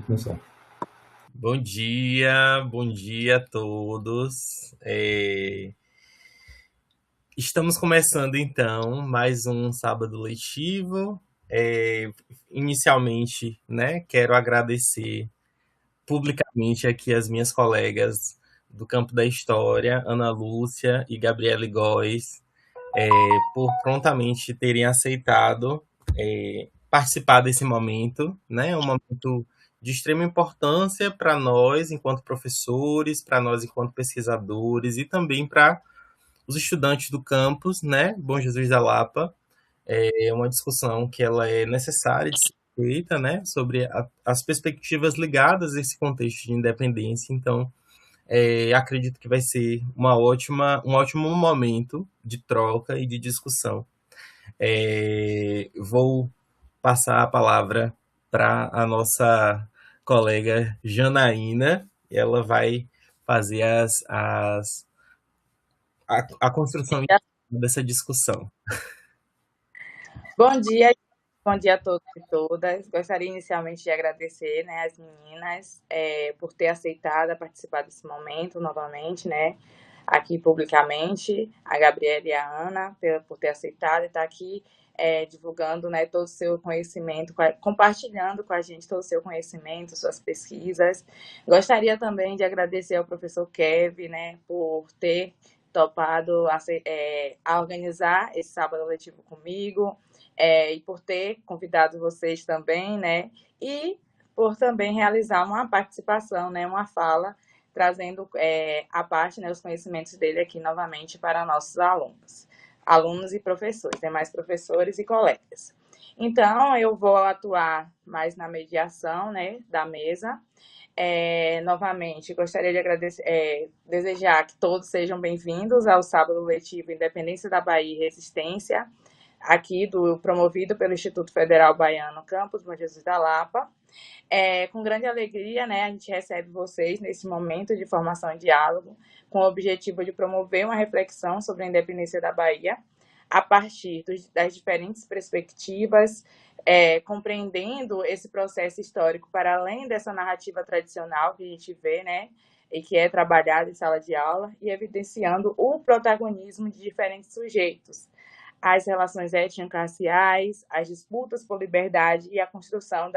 Começar. Bom dia a todos. Estamos começando então mais um sábado letivo. É, Inicialmente, né, quero agradecer publicamente aqui as minhas colegas do campo da História, Ana Lúcia e Gabriele Góes, por prontamente terem aceitado participar desse momento, né? Um momento de extrema importância para nós, enquanto professores, para nós, enquanto pesquisadores, e também para os estudantes do campus, né? Bom Jesus da Lapa. É uma discussão que ela é necessária de ser feita, né? Sobre as perspectivas ligadas a esse contexto de independência. Então, acredito que vai ser um ótimo momento de troca e de discussão. Vou passar a palavra para a nossa colega Janaína. Ela vai fazer a construção dessa discussão. Bom dia, bom dia a todos e todas. Gostaria inicialmente de agradecer, né, as meninas por ter aceitado participar desse momento novamente, né, aqui publicamente, a Gabriela e a Ana por ter aceitado e estar aqui divulgando, né, todo o seu conhecimento, compartilhando com a gente todo o seu conhecimento, suas pesquisas. Gostaria também de agradecer ao professor Kevin, né, por ter topado a organizar esse sábado letivo comigo, e por ter convidado vocês também, né, e por também realizar uma participação, né, uma fala, trazendo a parte, né, os conhecimentos dele aqui novamente para nossos alunos e professores, demais professores e colegas. Então, eu vou atuar mais na mediação, né, da mesa. Novamente, gostaria de desejar que todos sejam bem-vindos ao sábado letivo Independência da Bahia e Resistência, aqui promovido pelo Instituto Federal Baiano Campus Bom Jesus da Lapa. Com grande alegria, né, a gente recebe vocês nesse momento de formação e diálogo, com o objetivo de promover uma reflexão sobre a independência da Bahia, a partir das diferentes perspectivas, compreendendo esse processo histórico para além dessa narrativa tradicional que a gente vê, né, e que é trabalhada em sala de aula, e evidenciando o protagonismo de diferentes sujeitos, as relações étnico-raciais, as disputas por liberdade e a construção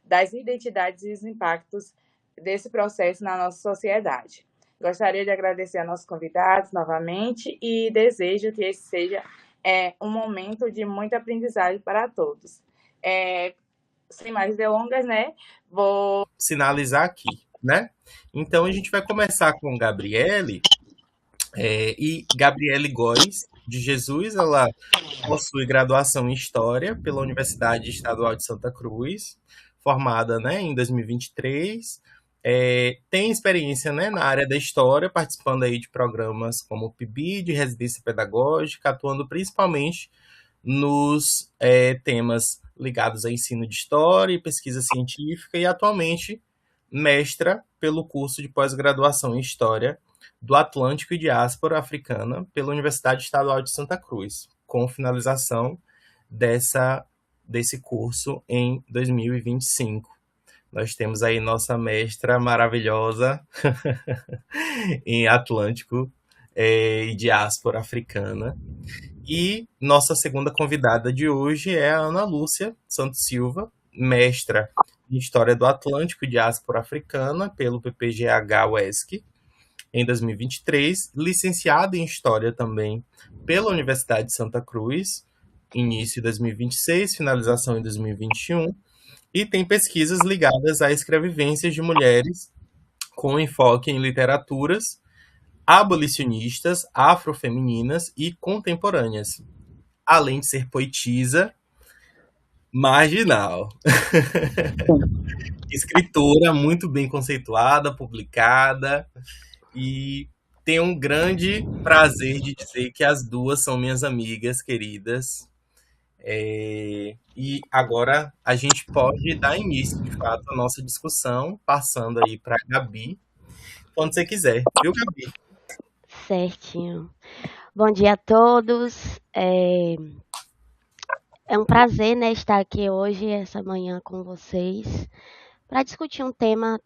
das identidades e os impactos desse processo na nossa sociedade. Gostaria de agradecer a nossos convidados novamente e desejo que esse seja um momento de muita aprendizagem para todos. Sem mais delongas, né? Vou Sinalizar aqui, né? Então a gente vai começar com Gabriele, e Gabriele Góes de Jesus. Ela possui graduação em História pela Universidade Estadual de Santa Cruz, formada, né, em 2023. Tem experiência, né, na área da História, participando aí de programas como o PIBID, de Residência Pedagógica, atuando principalmente nos temas ligados a ensino de História e pesquisa científica, e atualmente mestra pelo curso de pós-graduação em História do Atlântico e Diáspora Africana pela Universidade Estadual de Santa Cruz, com finalização desse curso em 2025. Nós temos aí nossa mestra maravilhosa em Atlântico e Diáspora Africana. E nossa segunda convidada de hoje é a Ana Lúcia Santos Silva, mestra em História do Atlântico e Diáspora Africana pelo PPGH-UESC em 2023, licenciada em História também pela Universidade de Santa Cruz, início de 2026, finalização em 2021, e tem pesquisas ligadas a escrevivências de mulheres com enfoque em literaturas abolicionistas, afrofemininas e contemporâneas, além de ser poetisa marginal. Escritora muito bem conceituada, publicada, e tenho um grande prazer de dizer que as duas são minhas amigas queridas. E agora a gente pode dar início, de fato, à nossa discussão, passando aí para a Gabi, quando você quiser, viu, Gabi? Certinho. Bom dia a todos. É um prazer, né, estar aqui hoje, essa manhã, com vocês, para discutir um tema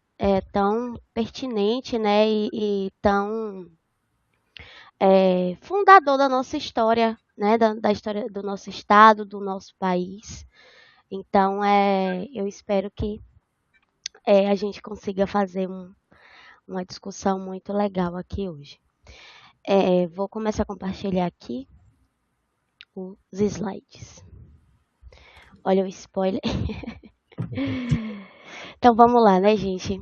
tão pertinente, né, e tão fundador da nossa história, né, da história do nosso estado, do nosso país. Então, eu espero que a gente consiga fazer uma discussão muito legal aqui hoje. Vou começar a compartilhar aqui os slides. Olha o spoiler. Então vamos lá, né, gente?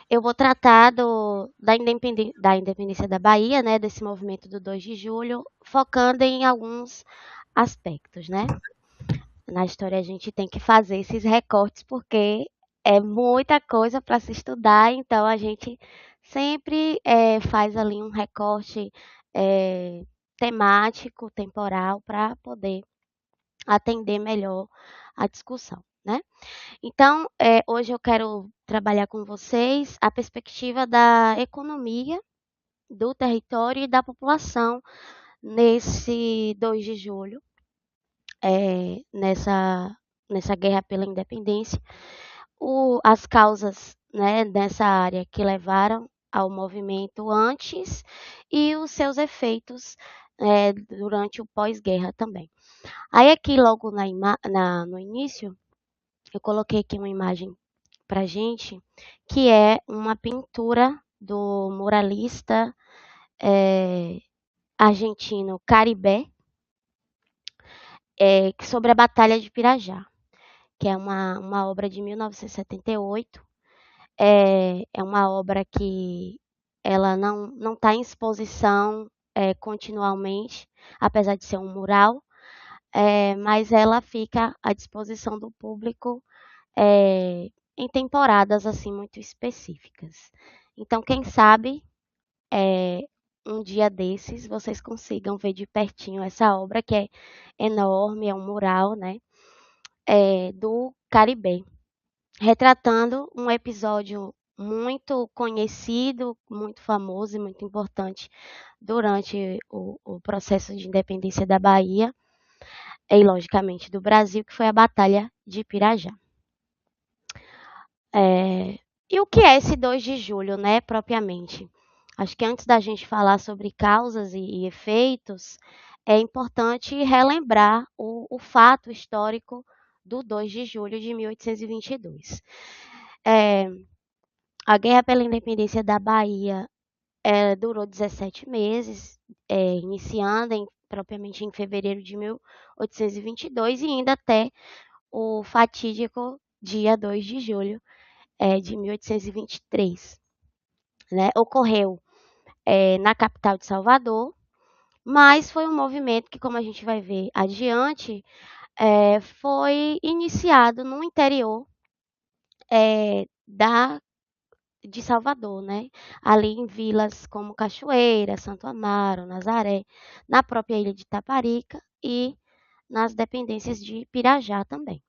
Eu vou tratar da independência da Bahia, né, desse movimento do 2 de julho, focando em alguns aspectos, né? Na história a gente tem que fazer esses recortes porque é muita coisa para se estudar, então a gente sempre faz ali um recorte temático, temporal, para poder atender melhor a discussão, né? Então, hoje eu quero trabalhar com vocês a perspectiva da economia, do território e da população nesse 2 de julho, nessa guerra pela independência, as causas, né, dessa área que levaram ao movimento antes e os seus efeitos durante o pós-guerra também. Aí aqui logo no início, eu coloquei aqui uma imagem para gente, que é uma pintura do muralista argentino Caribé, sobre a Batalha de Pirajá, que é uma obra de 1978. É uma obra que ela não está em exposição continuamente, apesar de ser um mural, mas ela fica à disposição do público em temporadas assim muito específicas. Então, quem sabe um dia desses vocês consigam ver de pertinho essa obra que é enorme, é um mural, né, do Caribé, retratando um episódio muito conhecido, muito famoso e muito importante durante o processo de independência da Bahia e, logicamente, do Brasil, que foi a Batalha de Pirajá. E o que é esse 2 de julho, né, propriamente? Acho que antes da gente falar sobre causas e efeitos, é importante relembrar o fato histórico do 2 de julho de 1822. A Guerra pela Independência da Bahia durou 17 meses, iniciando propriamente em fevereiro de 1822 e indo até o fatídico dia 2 de julho de 1823. Né? Ocorreu na capital de Salvador, mas foi um movimento que, como a gente vai ver adiante, foi iniciado no interior de Salvador, né? Ali em vilas como Cachoeira, Santo Amaro, Nazaré, na própria ilha de Taparica e nas dependências de Pirajá também.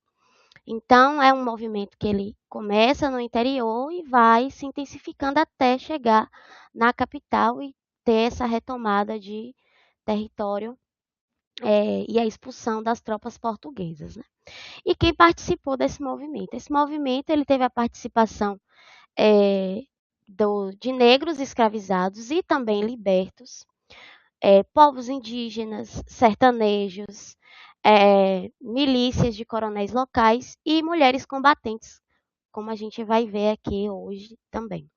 Então, é um movimento que ele começa no interior e vai se intensificando até chegar na capital e ter essa retomada de território e a expulsão das tropas portuguesas, né? E quem participou desse movimento? Esse movimento ele teve a participação de negros escravizados e também libertos, povos indígenas, sertanejos, milícias de coronéis locais e mulheres combatentes, como a gente vai ver aqui hoje também.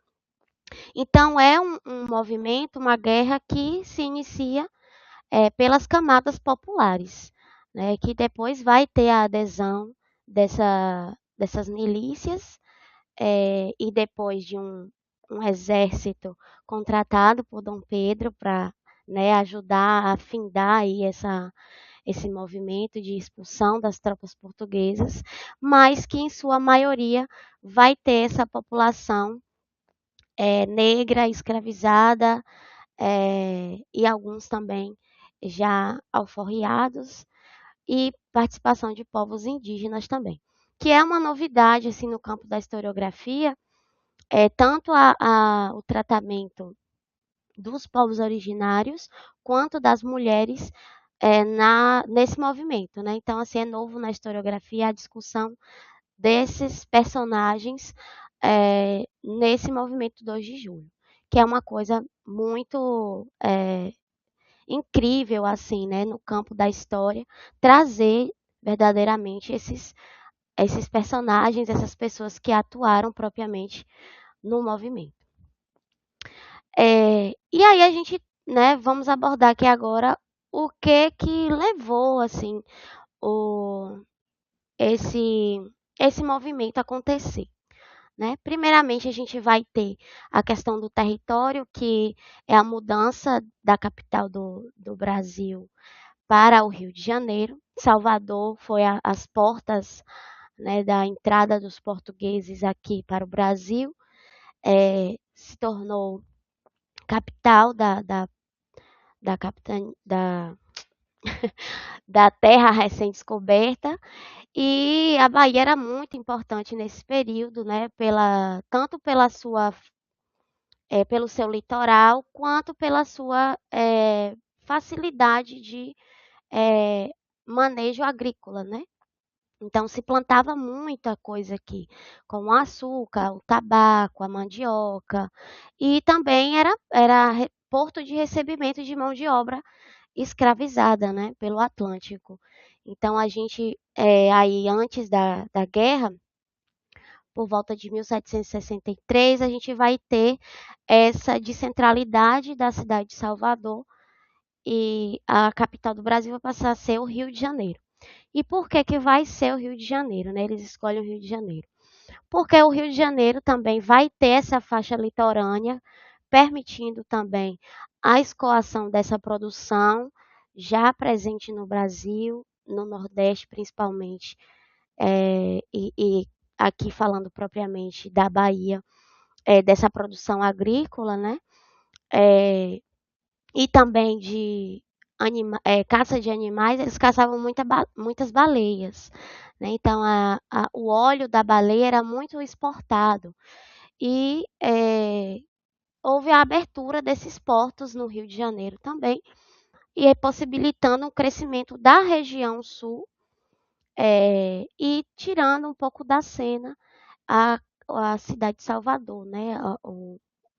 Então, é um movimento, uma guerra que se inicia pelas camadas populares, né, que depois vai ter a adesão dessas milícias e depois de um exército contratado por Dom Pedro para, né, ajudar a findar aí esse movimento de expulsão das tropas portuguesas, mas que em sua maioria vai ter essa população negra, escravizada, e alguns também já alforriados, e participação de povos indígenas também, que é uma novidade assim no campo da historiografia, tanto o tratamento dos povos originários quanto das mulheres nesse movimento, né? Então, assim, é novo na historiografia a discussão desses personagens nesse movimento 2 de julho, que é uma coisa muito incrível, assim, né, no campo da história, trazer verdadeiramente esses personagens, essas pessoas que atuaram propriamente no movimento. E aí a gente, né, vamos abordar aqui agora o que levou, assim, o, esse, esse movimento a acontecer. Né? Primeiramente, a gente vai ter a questão do território, que é a mudança da capital do Brasil para o Rio de Janeiro. Salvador foi as portas, né, da entrada dos portugueses aqui para o Brasil, se tornou capital da, capitan, da terra recém-descoberta. E a Bahia era muito importante nesse período, né, tanto pelo seu litoral, quanto pela sua facilidade de manejo agrícola, né? Então se plantava muita coisa aqui, como o açúcar, o tabaco, a mandioca, e também era porto de recebimento de mão de obra escravizada, né, pelo Atlântico. Então a gente, aí antes da guerra, por volta de 1763, a gente vai ter essa descentralidade da cidade de Salvador e a capital do Brasil vai passar a ser o Rio de Janeiro. E por que que vai ser o Rio de Janeiro, né? Eles escolhem o Rio de Janeiro. Porque o Rio de Janeiro também vai ter essa faixa litorânea, permitindo também a escoação dessa produção já presente no Brasil, no Nordeste principalmente, e aqui falando propriamente da Bahia, dessa produção agrícola, né? E também de caça de animais, eles caçavam muitas baleias. Né? Então, o óleo da baleia era muito exportado. E houve a abertura desses portos no Rio de Janeiro também, e possibilitando o crescimento da região sul e tirando um pouco da cena a, a cidade de Salvador, né?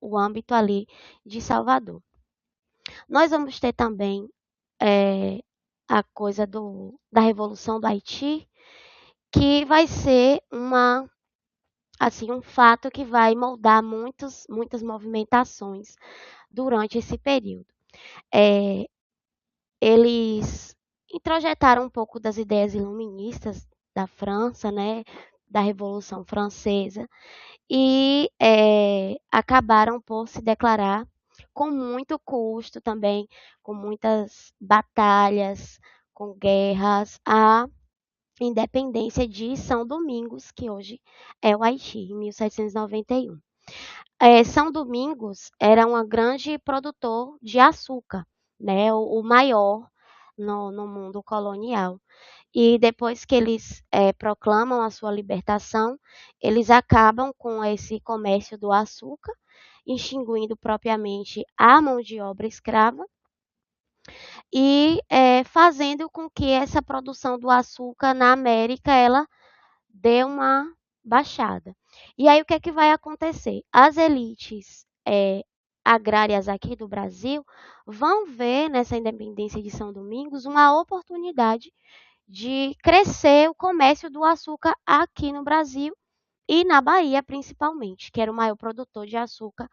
O âmbito ali de Salvador. Nós vamos ter também a coisa da Revolução do Haiti, que vai ser um fato que vai moldar muitas movimentações durante esse período. Eles introjetaram um pouco das ideias iluministas da França, né, da Revolução Francesa, e acabaram por se declarar com muito custo também, com muitas batalhas, com guerras, a independência de São Domingos, que hoje é o Haiti, em 1791. São Domingos era um grande produtor de açúcar, né, o maior no mundo colonial. E depois que eles proclamam a sua libertação, eles acabam com esse comércio do açúcar, extinguindo propriamente a mão de obra escrava e fazendo com que essa produção do açúcar na América ela dê uma baixada. E aí o que é que vai acontecer? As elites agrárias aqui do Brasil vão ver nessa independência de São Domingos uma oportunidade de crescer o comércio do açúcar aqui no Brasil e na Bahia, principalmente, que era o maior produtor de açúcar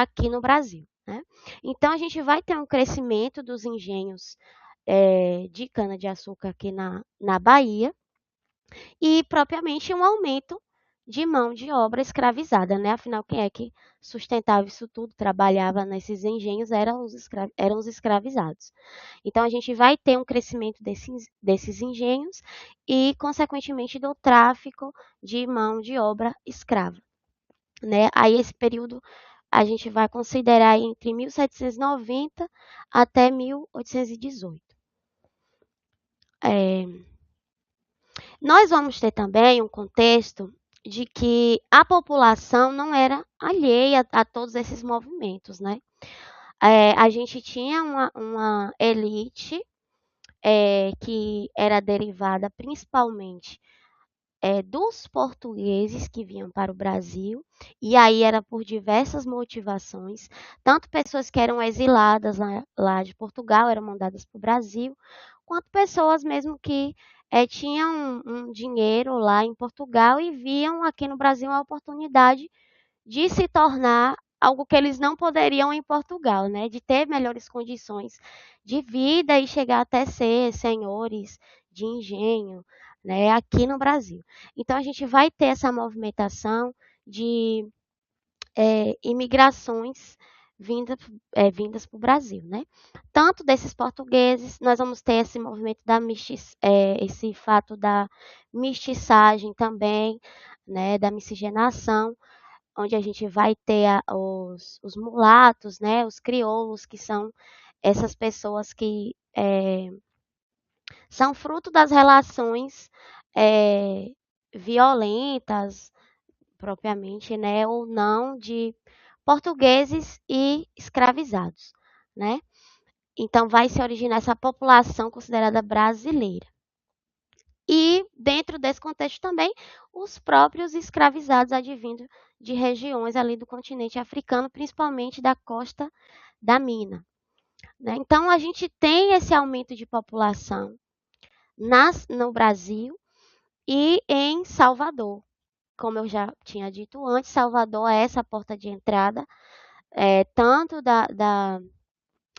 aqui no Brasil. Né? Então, a gente vai ter um crescimento dos engenhos de cana-de-açúcar aqui na Bahia e, propriamente, um aumento de mão de obra escravizada. Né? Afinal, quem é que sustentava isso tudo, trabalhava nesses engenhos, eram os escravizados. Então, a gente vai ter um crescimento desses engenhos e, consequentemente, do tráfico de mão de obra escrava. Né? Aí, esse período a gente vai considerar entre 1790 até 1818. Nós vamos ter também um contexto de que a população não era alheia a todos esses movimentos. Né? A gente tinha uma elite que era derivada principalmente dos portugueses que vinham para o Brasil, e aí era por diversas motivações, tanto pessoas que eram exiladas lá de Portugal, eram mandadas para o Brasil, quanto pessoas mesmo que tinham um dinheiro lá em Portugal e viam aqui no Brasil a oportunidade de se tornar algo que eles não poderiam em Portugal, né? De ter melhores condições de vida e chegar até ser senhores de engenho, né? Aqui no Brasil. Então a gente vai ter essa movimentação de imigrações vindas para o Brasil, né? Tanto desses portugueses, nós vamos ter esse movimento esse fato da mestiçagem também, né? Da miscigenação, onde a gente vai ter os mulatos, né, os crioulos, que são essas pessoas que são fruto das relações violentas, propriamente, né, ou não, de portugueses e escravizados, né? Então vai se originar essa população considerada brasileira. E, dentro desse contexto também, os próprios escravizados advindo de regiões ali do continente africano, principalmente da costa da Mina, né? Então, a gente tem esse aumento de população no Brasil e em Salvador. Como eu já tinha dito antes, Salvador é essa porta de entrada, tanto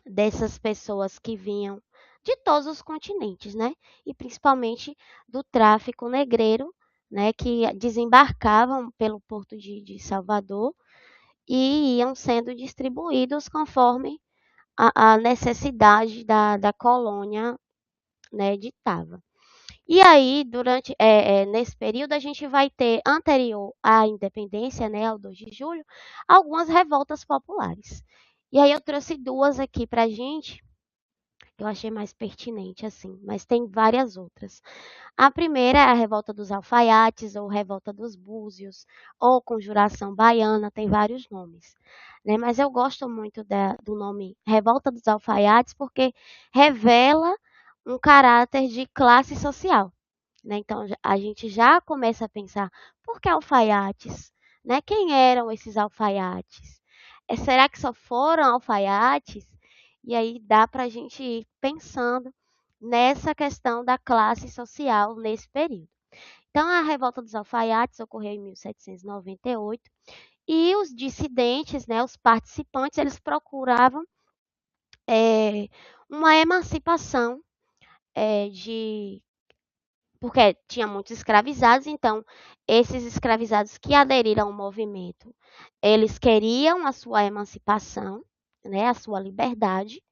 dessas pessoas que vinham de todos os continentes, né? E principalmente do tráfico negreiro, né? Que desembarcavam pelo porto de Salvador e iam sendo distribuídos conforme a necessidade da colônia, né, ditava. E aí, nesse período, a gente vai ter, anterior à independência, né, ao 2 de julho, algumas revoltas populares. E aí eu trouxe duas aqui pra gente, que eu achei mais pertinente, assim, mas tem várias outras. A primeira é a revolta dos alfaiates, ou revolta dos búzios, ou conjuração baiana, tem vários nomes, né? Mas eu gosto muito do nome revolta dos alfaiates, porque revela um caráter de classe social, né? Então a gente já começa a pensar, por que alfaiates? Né? Quem eram esses alfaiates? Será que só foram alfaiates? E aí dá para a gente ir pensando nessa questão da classe social nesse período. Então, a revolta dos alfaiates ocorreu em 1798 e os dissidentes, né, os participantes, eles procuravam uma emancipação porque tinha muitos escravizados, então esses escravizados que aderiram ao movimento, eles queriam a sua emancipação, né, a sua liberdade.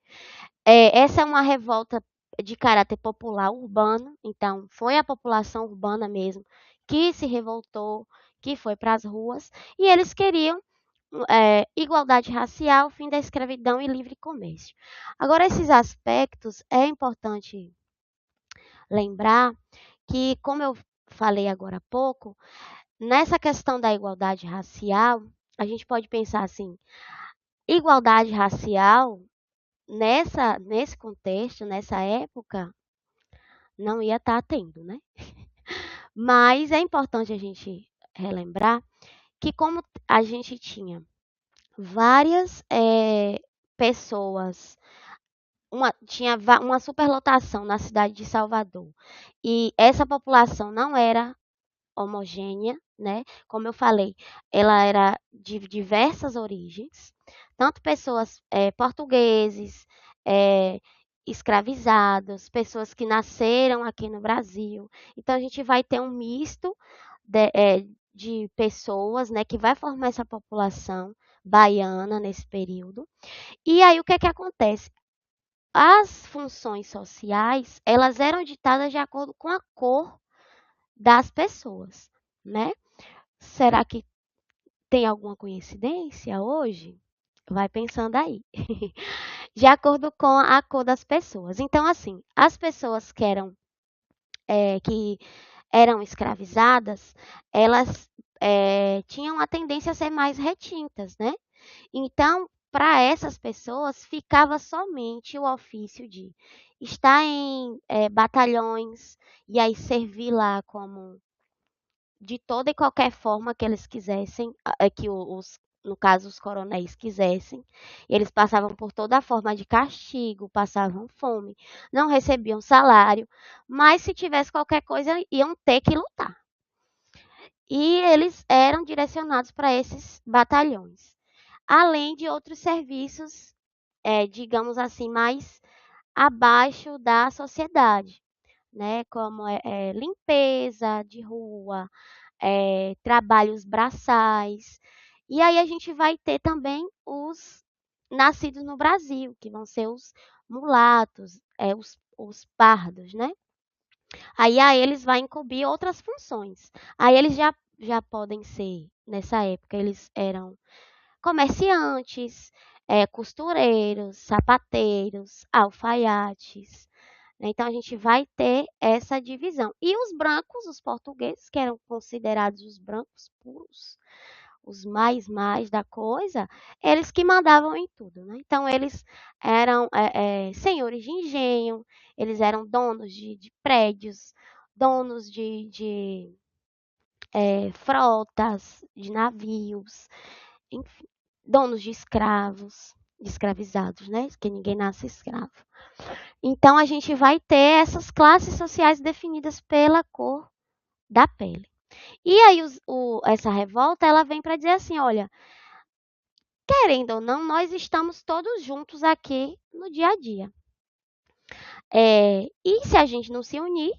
Essa é uma revolta de caráter popular urbano, então foi a população urbana mesmo que se revoltou, que foi para as ruas, e eles queriam igualdade racial, fim da escravidão e livre comércio. Agora, esses aspectos é importante lembrar que, como eu falei agora há pouco, nessa questão da igualdade racial, a gente pode pensar assim, igualdade racial nesse contexto, nessa época, não ia estar tendo, né? Mas é importante a gente relembrar que como a gente tinha várias pessoas, tinha uma superlotação na cidade de Salvador, e essa população não era homogênea, né? Como eu falei, ela era de diversas origens, tanto pessoas portugueses, escravizados, pessoas que nasceram aqui no Brasil. Então a gente vai ter um misto de pessoas, né, que vai formar essa população baiana nesse período. E aí o que é que acontece? As funções sociais, elas eram ditadas de acordo com a cor das pessoas, né? Será que tem alguma coincidência hoje? Vai pensando aí. De acordo com a cor das pessoas. Então, assim, as pessoas que eram escravizadas, elas tinham a tendência a ser mais retintas, né? Então, para essas pessoas, ficava somente o ofício de estar em batalhões e aí servir lá como de toda e qualquer forma que eles quisessem, que no caso os coronéis quisessem. Eles passavam por toda forma de castigo, passavam fome, não recebiam salário, mas se tivesse qualquer coisa iam ter que lutar. E eles eram direcionados para esses batalhões, além de outros serviços, digamos assim, mais abaixo da sociedade, né? Como limpeza de rua, trabalhos braçais. E aí a gente vai ter também os nascidos no Brasil, que vão ser os mulatos, os pardos, né? Aí a eles vai incumbir outras funções. Aí eles já podem ser, nessa época, eles eram comerciantes, costureiros, sapateiros, alfaiates. Né? Então a gente vai ter essa divisão. E os brancos, os portugueses, que eram considerados os brancos puros, os mais da coisa, eles que mandavam em tudo. Né? Então eles eram senhores de engenho, eles eram donos de prédios, donos de frotas, de navios, enfim, donos de escravos, de escravizados, né? Que ninguém nasce escravo. Então a gente vai ter essas classes sociais definidas pela cor da pele. E aí essa revolta ela vem para dizer assim, olha, querendo ou não, nós estamos todos juntos aqui no dia a dia. E se a gente não se unir,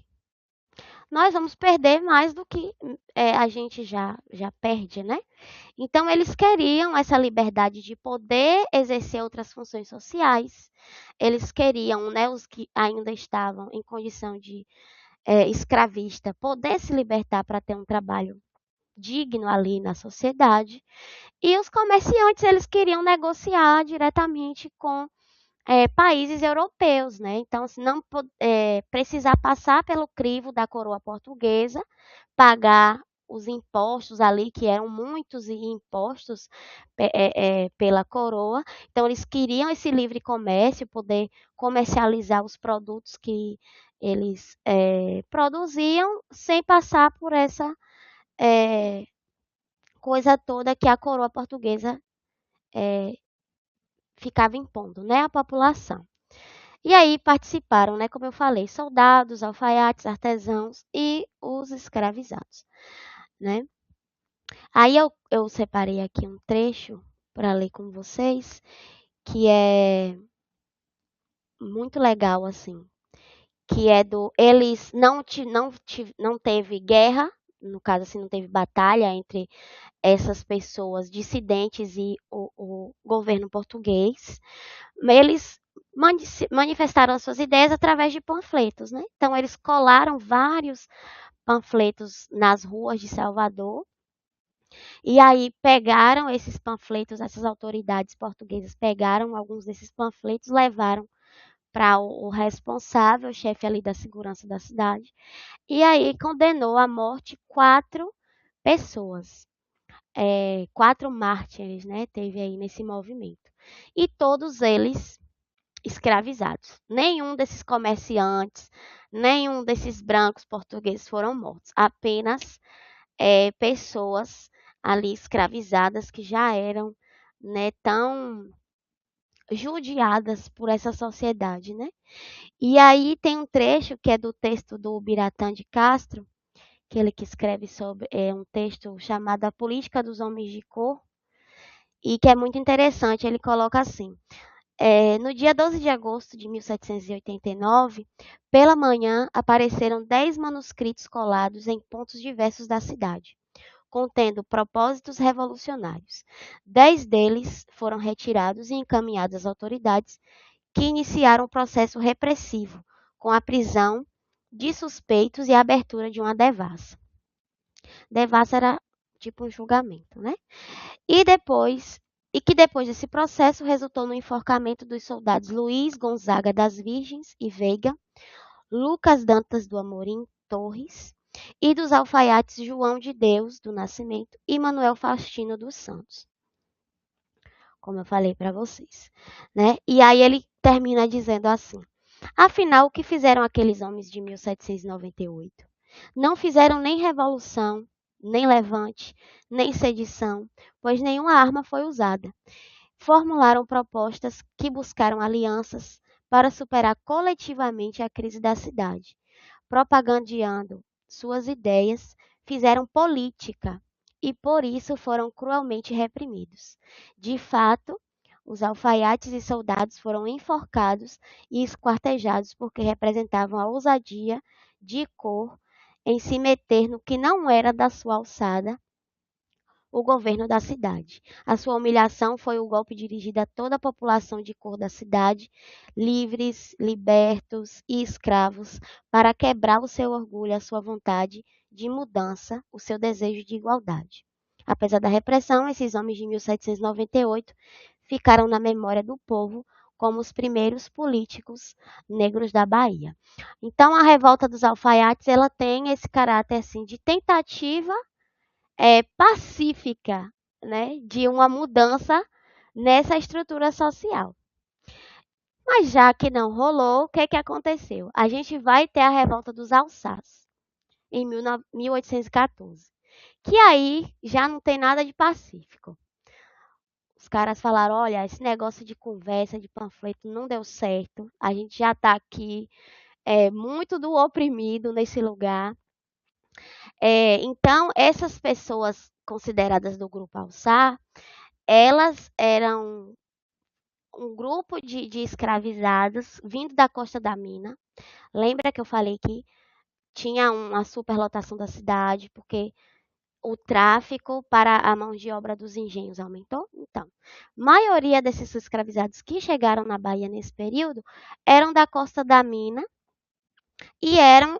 nós vamos perder mais do que a gente já perde, né? Então, eles queriam essa liberdade de poder exercer outras funções sociais. Eles queriam, né, os que ainda estavam em condição de escravista, poder se libertar para ter um trabalho digno ali na sociedade. E os comerciantes, eles queriam negociar diretamente com países europeus, né? Então, assim, não precisar passar pelo crivo da coroa portuguesa, pagar os impostos ali, que eram muitos impostos pela coroa. Então, eles queriam esse livre comércio, poder comercializar os produtos que eles produziam, sem passar por essa coisa toda que a coroa portuguesa ficava impondo, né, à população. E aí participaram, né, como eu falei, soldados, alfaiates, artesãos e os escravizados, né? Aí eu separei aqui um trecho para ler com vocês, que é muito legal, assim, que é eles não teve guerra, no caso assim, não teve batalha entre essas pessoas dissidentes e o governo português. Eles manifestaram as suas ideias através de panfletos, né? Então eles colaram vários panfletos nas ruas de Salvador. E aí pegaram esses panfletos, essas autoridades portuguesas pegaram alguns desses panfletos, levaram para o responsável, o chefe ali da segurança da cidade, e aí condenou à morte 4 pessoas, 4 mártires, né? Teve aí nesse movimento. E todos eles escravizados. Nenhum desses comerciantes, nenhum desses brancos portugueses foram mortos. Apenas pessoas ali escravizadas que já eram, né, tão judiadas por essa sociedade, né? E aí tem um trecho que é do texto do Biratã de Castro, que ele que escreve sobre um texto chamado A Política dos Homens de Cor, e que é muito interessante. Ele coloca assim: no dia 12 de agosto de 1789, pela manhã, apareceram 10 manuscritos colados em pontos diversos da cidade, contendo propósitos revolucionários. 10 deles foram retirados e encaminhados às autoridades, que iniciaram o processo repressivo, com a prisão de suspeitos e a abertura de uma devassa. Devassa era tipo um julgamento, né? E que depois desse processo resultou no enforcamento dos soldados Luiz Gonzaga das Virgens e Veiga, Lucas Dantas do Amorim Torres e dos alfaiates João de Deus do Nascimento e Manuel Faustino dos Santos, como eu falei para vocês, né? E aí ele termina dizendo assim: afinal, o que fizeram aqueles homens de 1798? Não fizeram nem revolução, nem levante, nem sedição, pois nenhuma arma foi usada. Formularam propostas que buscaram alianças para superar coletivamente a crise da cidade. Propagandeando suas ideias, fizeram política e por isso foram cruelmente reprimidos. De fato, os alfaiates e soldados foram enforcados e esquartejados porque representavam a ousadia de cor em se meter no que não era da sua alçada, o governo da cidade. A sua humilhação foi o golpe dirigido a toda a população de cor da cidade, livres, libertos e escravos, para quebrar o seu orgulho, a sua vontade de mudança, o seu desejo de igualdade. Apesar da repressão, esses homens de 1798 ficaram na memória do povo como os primeiros políticos negros da Bahia. Então, a revolta dos alfaiates, ela tem esse caráter assim de tentativa pacífica, né, de uma mudança nessa estrutura social. Mas já que não rolou, o que é que aconteceu? A gente vai ter a revolta dos Alçás, em 1814, que aí já não tem nada de pacífico. Os caras falaram, olha, esse negócio de conversa, de panfleto não deu certo, a gente já está aqui muito do oprimido nesse lugar. Então, essas pessoas consideradas do grupo Alçá, elas eram um grupo de escravizados vindo da Costa da Mina. Lembra que eu falei que tinha uma superlotação da cidade, porque o tráfico para a mão de obra dos engenhos aumentou? Então, maioria desses escravizados que chegaram na Bahia nesse período eram da Costa da Mina e eram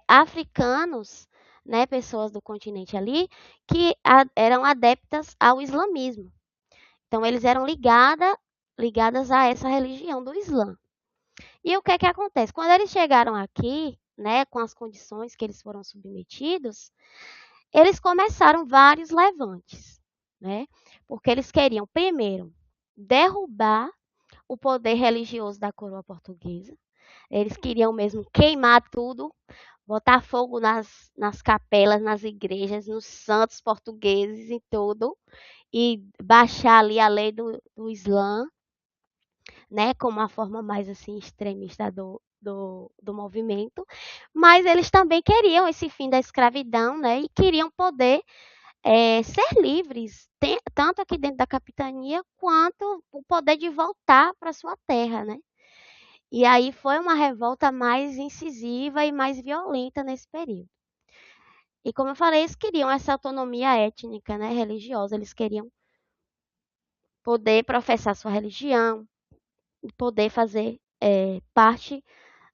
africanos, né, pessoas do continente ali, que eram adeptas ao islamismo. Então, eles eram ligadas a essa religião do Islã. E o que é que acontece? Quando eles chegaram aqui, né, com as condições que eles foram submetidos, eles começaram vários levantes, né? Porque eles queriam, primeiro, derrubar o poder religioso da coroa portuguesa. Eles queriam mesmo queimar tudo, botar fogo nas capelas, nas igrejas, nos santos portugueses e tudo, e baixar ali a lei do Islã, né, como a forma mais assim extremista do movimento, mas eles também queriam esse fim da escravidão, né, e queriam poder ser livres, tanto aqui dentro da capitania, quanto o poder de voltar para sua terra, né. E aí foi uma revolta mais incisiva e mais violenta nesse período. E como eu falei, eles queriam essa autonomia étnica, né, religiosa, eles queriam poder professar sua religião, poder fazer parte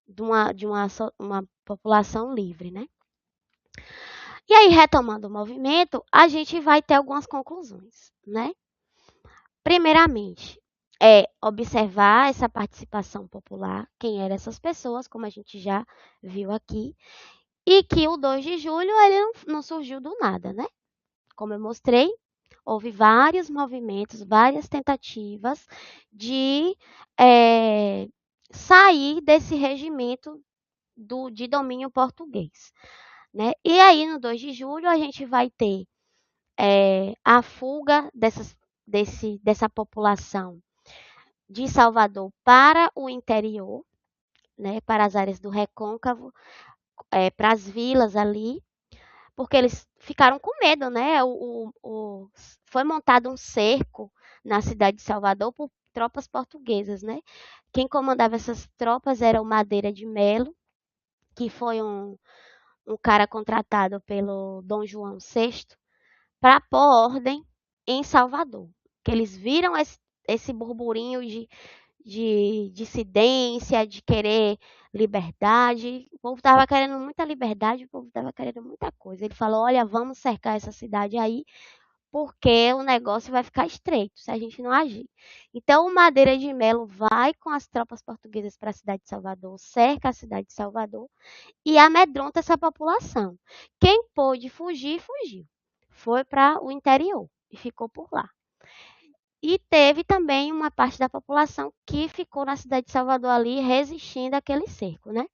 de uma população livre, né? E aí, retomando o movimento, a gente vai ter algumas conclusões, né? Primeiramente, observar essa participação popular, quem eram essas pessoas, como a gente já viu aqui, e que o 2 de julho ele não surgiu do nada, né? Como eu mostrei, houve vários movimentos, várias tentativas de sair desse regimento de domínio português, né? E aí, no 2 de julho, a gente vai ter a fuga dessa população de Salvador para o interior, né? Para as áreas do Recôncavo, para as vilas ali, porque eles ficaram com medo, né? Foi montado um cerco na cidade de Salvador por tropas portuguesas, né? Quem comandava essas tropas era o Madeira de Melo, que foi um cara contratado pelo Dom João VI para pôr ordem em Salvador. Que eles viram esse burburinho de dissidência, de querer liberdade. O povo estava querendo muita liberdade, o povo estava querendo muita coisa. Ele falou: olha, vamos cercar essa cidade aí, porque o negócio vai ficar estreito se a gente não agir. Então, o Madeira de Melo vai com as tropas portuguesas para a cidade de Salvador, cerca a cidade de Salvador e amedronta essa população. Quem pôde fugir, fugiu. Foi para o interior e ficou por lá. E teve também uma parte da população que ficou na cidade de Salvador ali resistindo àquele cerco, né?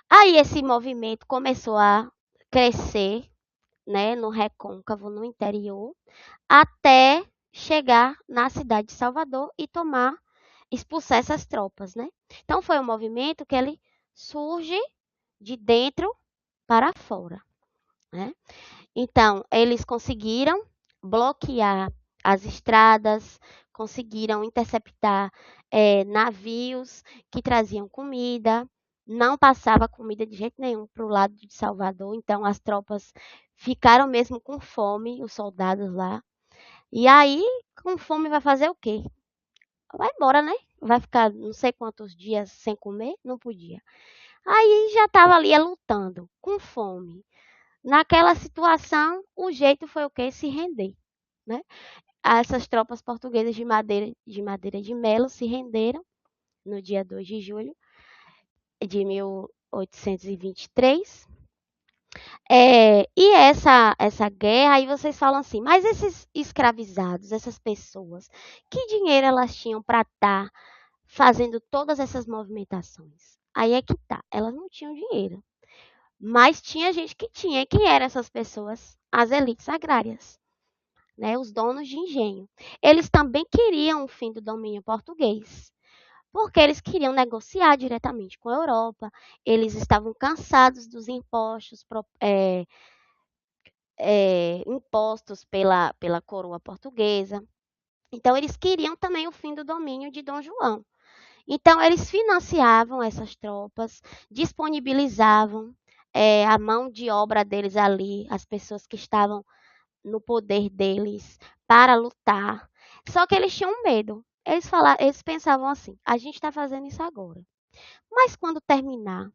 Aí esse movimento começou a crescer, né, no recôncavo, no interior, até chegar na cidade de Salvador e expulsar essas tropas, né? Então foi um movimento que ele surge de dentro para fora, né? Então eles conseguiram bloquear as estradas, conseguiram interceptar navios que traziam comida, não passava comida de jeito nenhum para o lado de Salvador, então as tropas ficaram mesmo com fome, os soldados lá. E aí, com fome, vai fazer o quê? Vai embora, né? Vai ficar não sei quantos dias sem comer? Não podia. Aí já estava ali lutando, com fome. Naquela situação, o jeito foi o quê? Se render, né? Essas tropas portuguesas de Madeira de Melo se renderam no dia 2 de julho de 1823. E essa guerra, aí vocês falam assim, mas esses escravizados, essas pessoas, que dinheiro elas tinham para estar fazendo todas essas movimentações? Aí é que tá, elas não tinham dinheiro, mas tinha gente que tinha. E quem eram essas pessoas? As elites agrárias, né? Os donos de engenho. Eles também queriam o fim do domínio português, porque eles queriam negociar diretamente com a Europa, eles estavam cansados dos impostos impostos pela coroa portuguesa. Então, eles queriam também o fim do domínio de Dom João. Então, eles financiavam essas tropas, disponibilizavam a mão de obra deles ali, as pessoas que estavam no poder deles para lutar. Só que eles tinham medo. Eles pensavam assim: a gente está fazendo isso agora, mas quando terminar,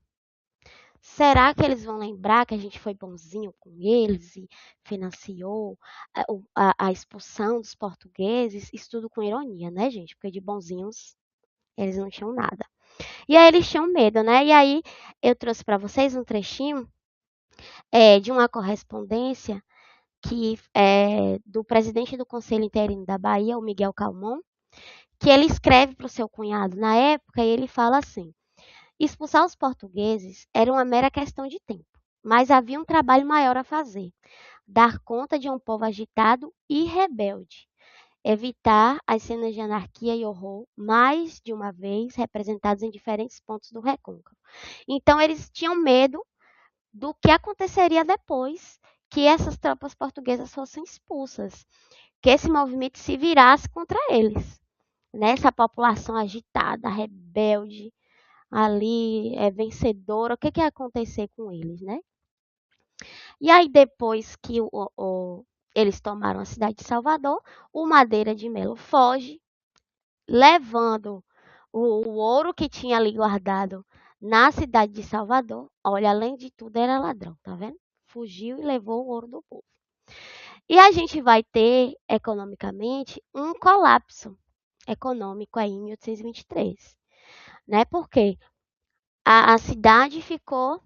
será que eles vão lembrar que a gente foi bonzinho com eles e financiou a expulsão dos portugueses? Isso tudo com ironia, né, gente? Porque de bonzinhos eles não tinham nada. E aí eles tinham medo, né? E aí eu trouxe para vocês um trechinho de uma correspondência que do presidente do Conselho Interino da Bahia, o Miguel Calmon, que ele escreve para o seu cunhado na época e ele fala assim: expulsar os portugueses era uma mera questão de tempo, mas havia um trabalho maior a fazer: dar conta de um povo agitado e rebelde, evitar as cenas de anarquia e horror, mais de uma vez representados em diferentes pontos do recôncavo. Então, eles tinham medo do que aconteceria depois que essas tropas portuguesas fossem expulsas, que esse movimento se virasse contra eles, né? Essa população agitada, rebelde, ali vencedora, o que ia acontecer com eles, né? E aí depois que eles tomaram a cidade de Salvador, o Madeira de Melo foge, levando o ouro que tinha ali guardado na cidade de Salvador. Olha, além de tudo era ladrão, tá vendo? Fugiu e levou o ouro do povo. E a gente vai ter, economicamente, um colapso econômico aí em 1823, né? Porque a cidade ficou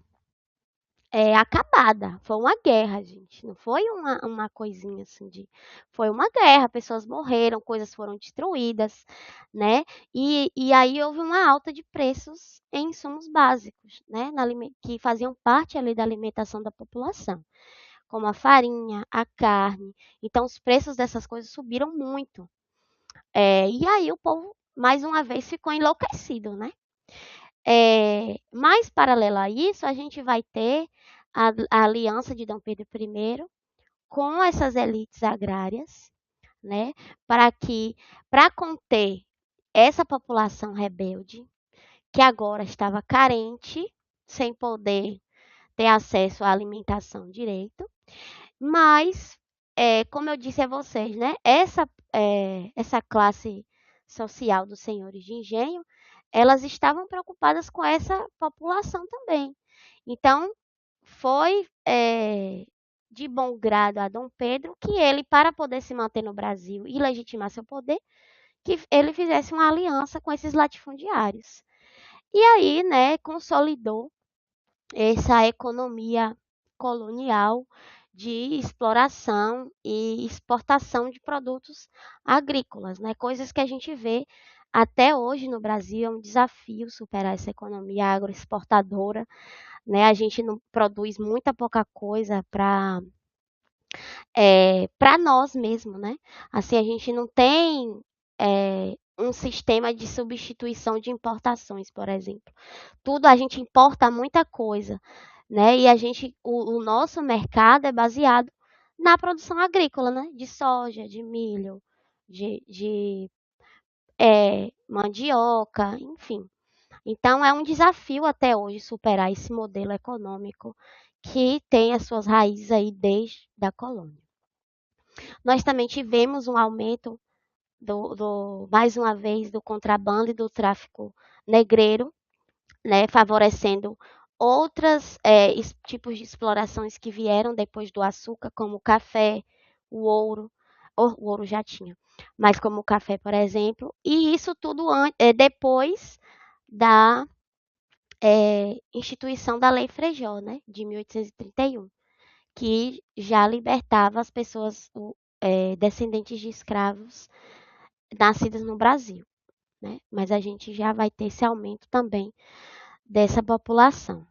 acabada. Foi uma guerra, gente. Não foi uma coisinha assim de. Foi uma guerra. Pessoas morreram, coisas foram destruídas, né? E aí houve uma alta de preços em insumos básicos, né? Que faziam parte ali da alimentação da população, como a farinha, a carne. Então, os preços dessas coisas subiram muito. E aí o povo, mais uma vez, ficou enlouquecido, né? Mais paralelo a isso, a gente vai ter a aliança de Dom Pedro I com essas elites agrárias, né, para conter essa população rebelde, que agora estava carente, sem poder ter acesso à alimentação direito, mas, como eu disse a vocês, né, essa classe social dos senhores de engenho, elas estavam preocupadas com essa população também. Então, foi de bom grado a Dom Pedro que ele, para poder se manter no Brasil e legitimar seu poder, que ele fizesse uma aliança com esses latifundiários. E aí, né, consolidou essa economia colonial de exploração e exportação de produtos agrícolas, né? Coisas que a gente vê até hoje no Brasil é um desafio superar essa economia agroexportadora, né? A gente não produz muita pouca coisa para nós mesmos, né? Assim, a gente não tem um sistema de substituição de importações, por exemplo. Tudo a gente importa muita coisa, né? E o nosso mercado é baseado na produção agrícola, né? De soja, de milho, de mandioca, enfim. Então é um desafio até hoje superar esse modelo econômico que tem as suas raízes aí desde a colônia. Nós também tivemos um aumento mais uma vez, do contrabando e do tráfico negreiro, né, favorecendo outros tipos de explorações que vieram depois do açúcar, como o café, o ouro. O ouro já tinha, mas como o café, por exemplo, e isso tudo depois da instituição da Lei Frejó, né, de 1831, que já libertava as pessoas descendentes de escravos nascidas no Brasil, né? Mas a gente já vai ter esse aumento também dessa população.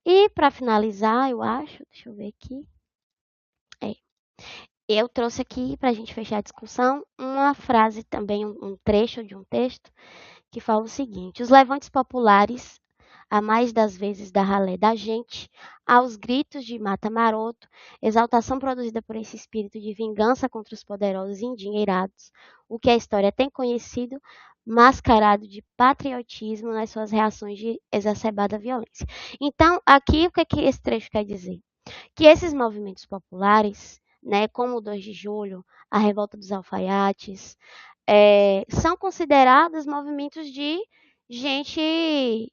E para finalizar, eu acho, deixa eu ver aqui, eu trouxe aqui para a gente fechar a discussão uma frase também, um trecho de um texto que fala o seguinte: os levantes populares, a mais das vezes da ralé da gente, aos gritos de mata-maroto, exaltação produzida por esse espírito de vingança contra os poderosos e endinheirados, o que a história tem conhecido, mascarado de patriotismo nas suas reações de exacerbada violência. Então, aqui, o que, que esse trecho quer dizer? Que esses movimentos populares, né, como o 2 de julho, a revolta dos alfaiates, são considerados movimentos de gente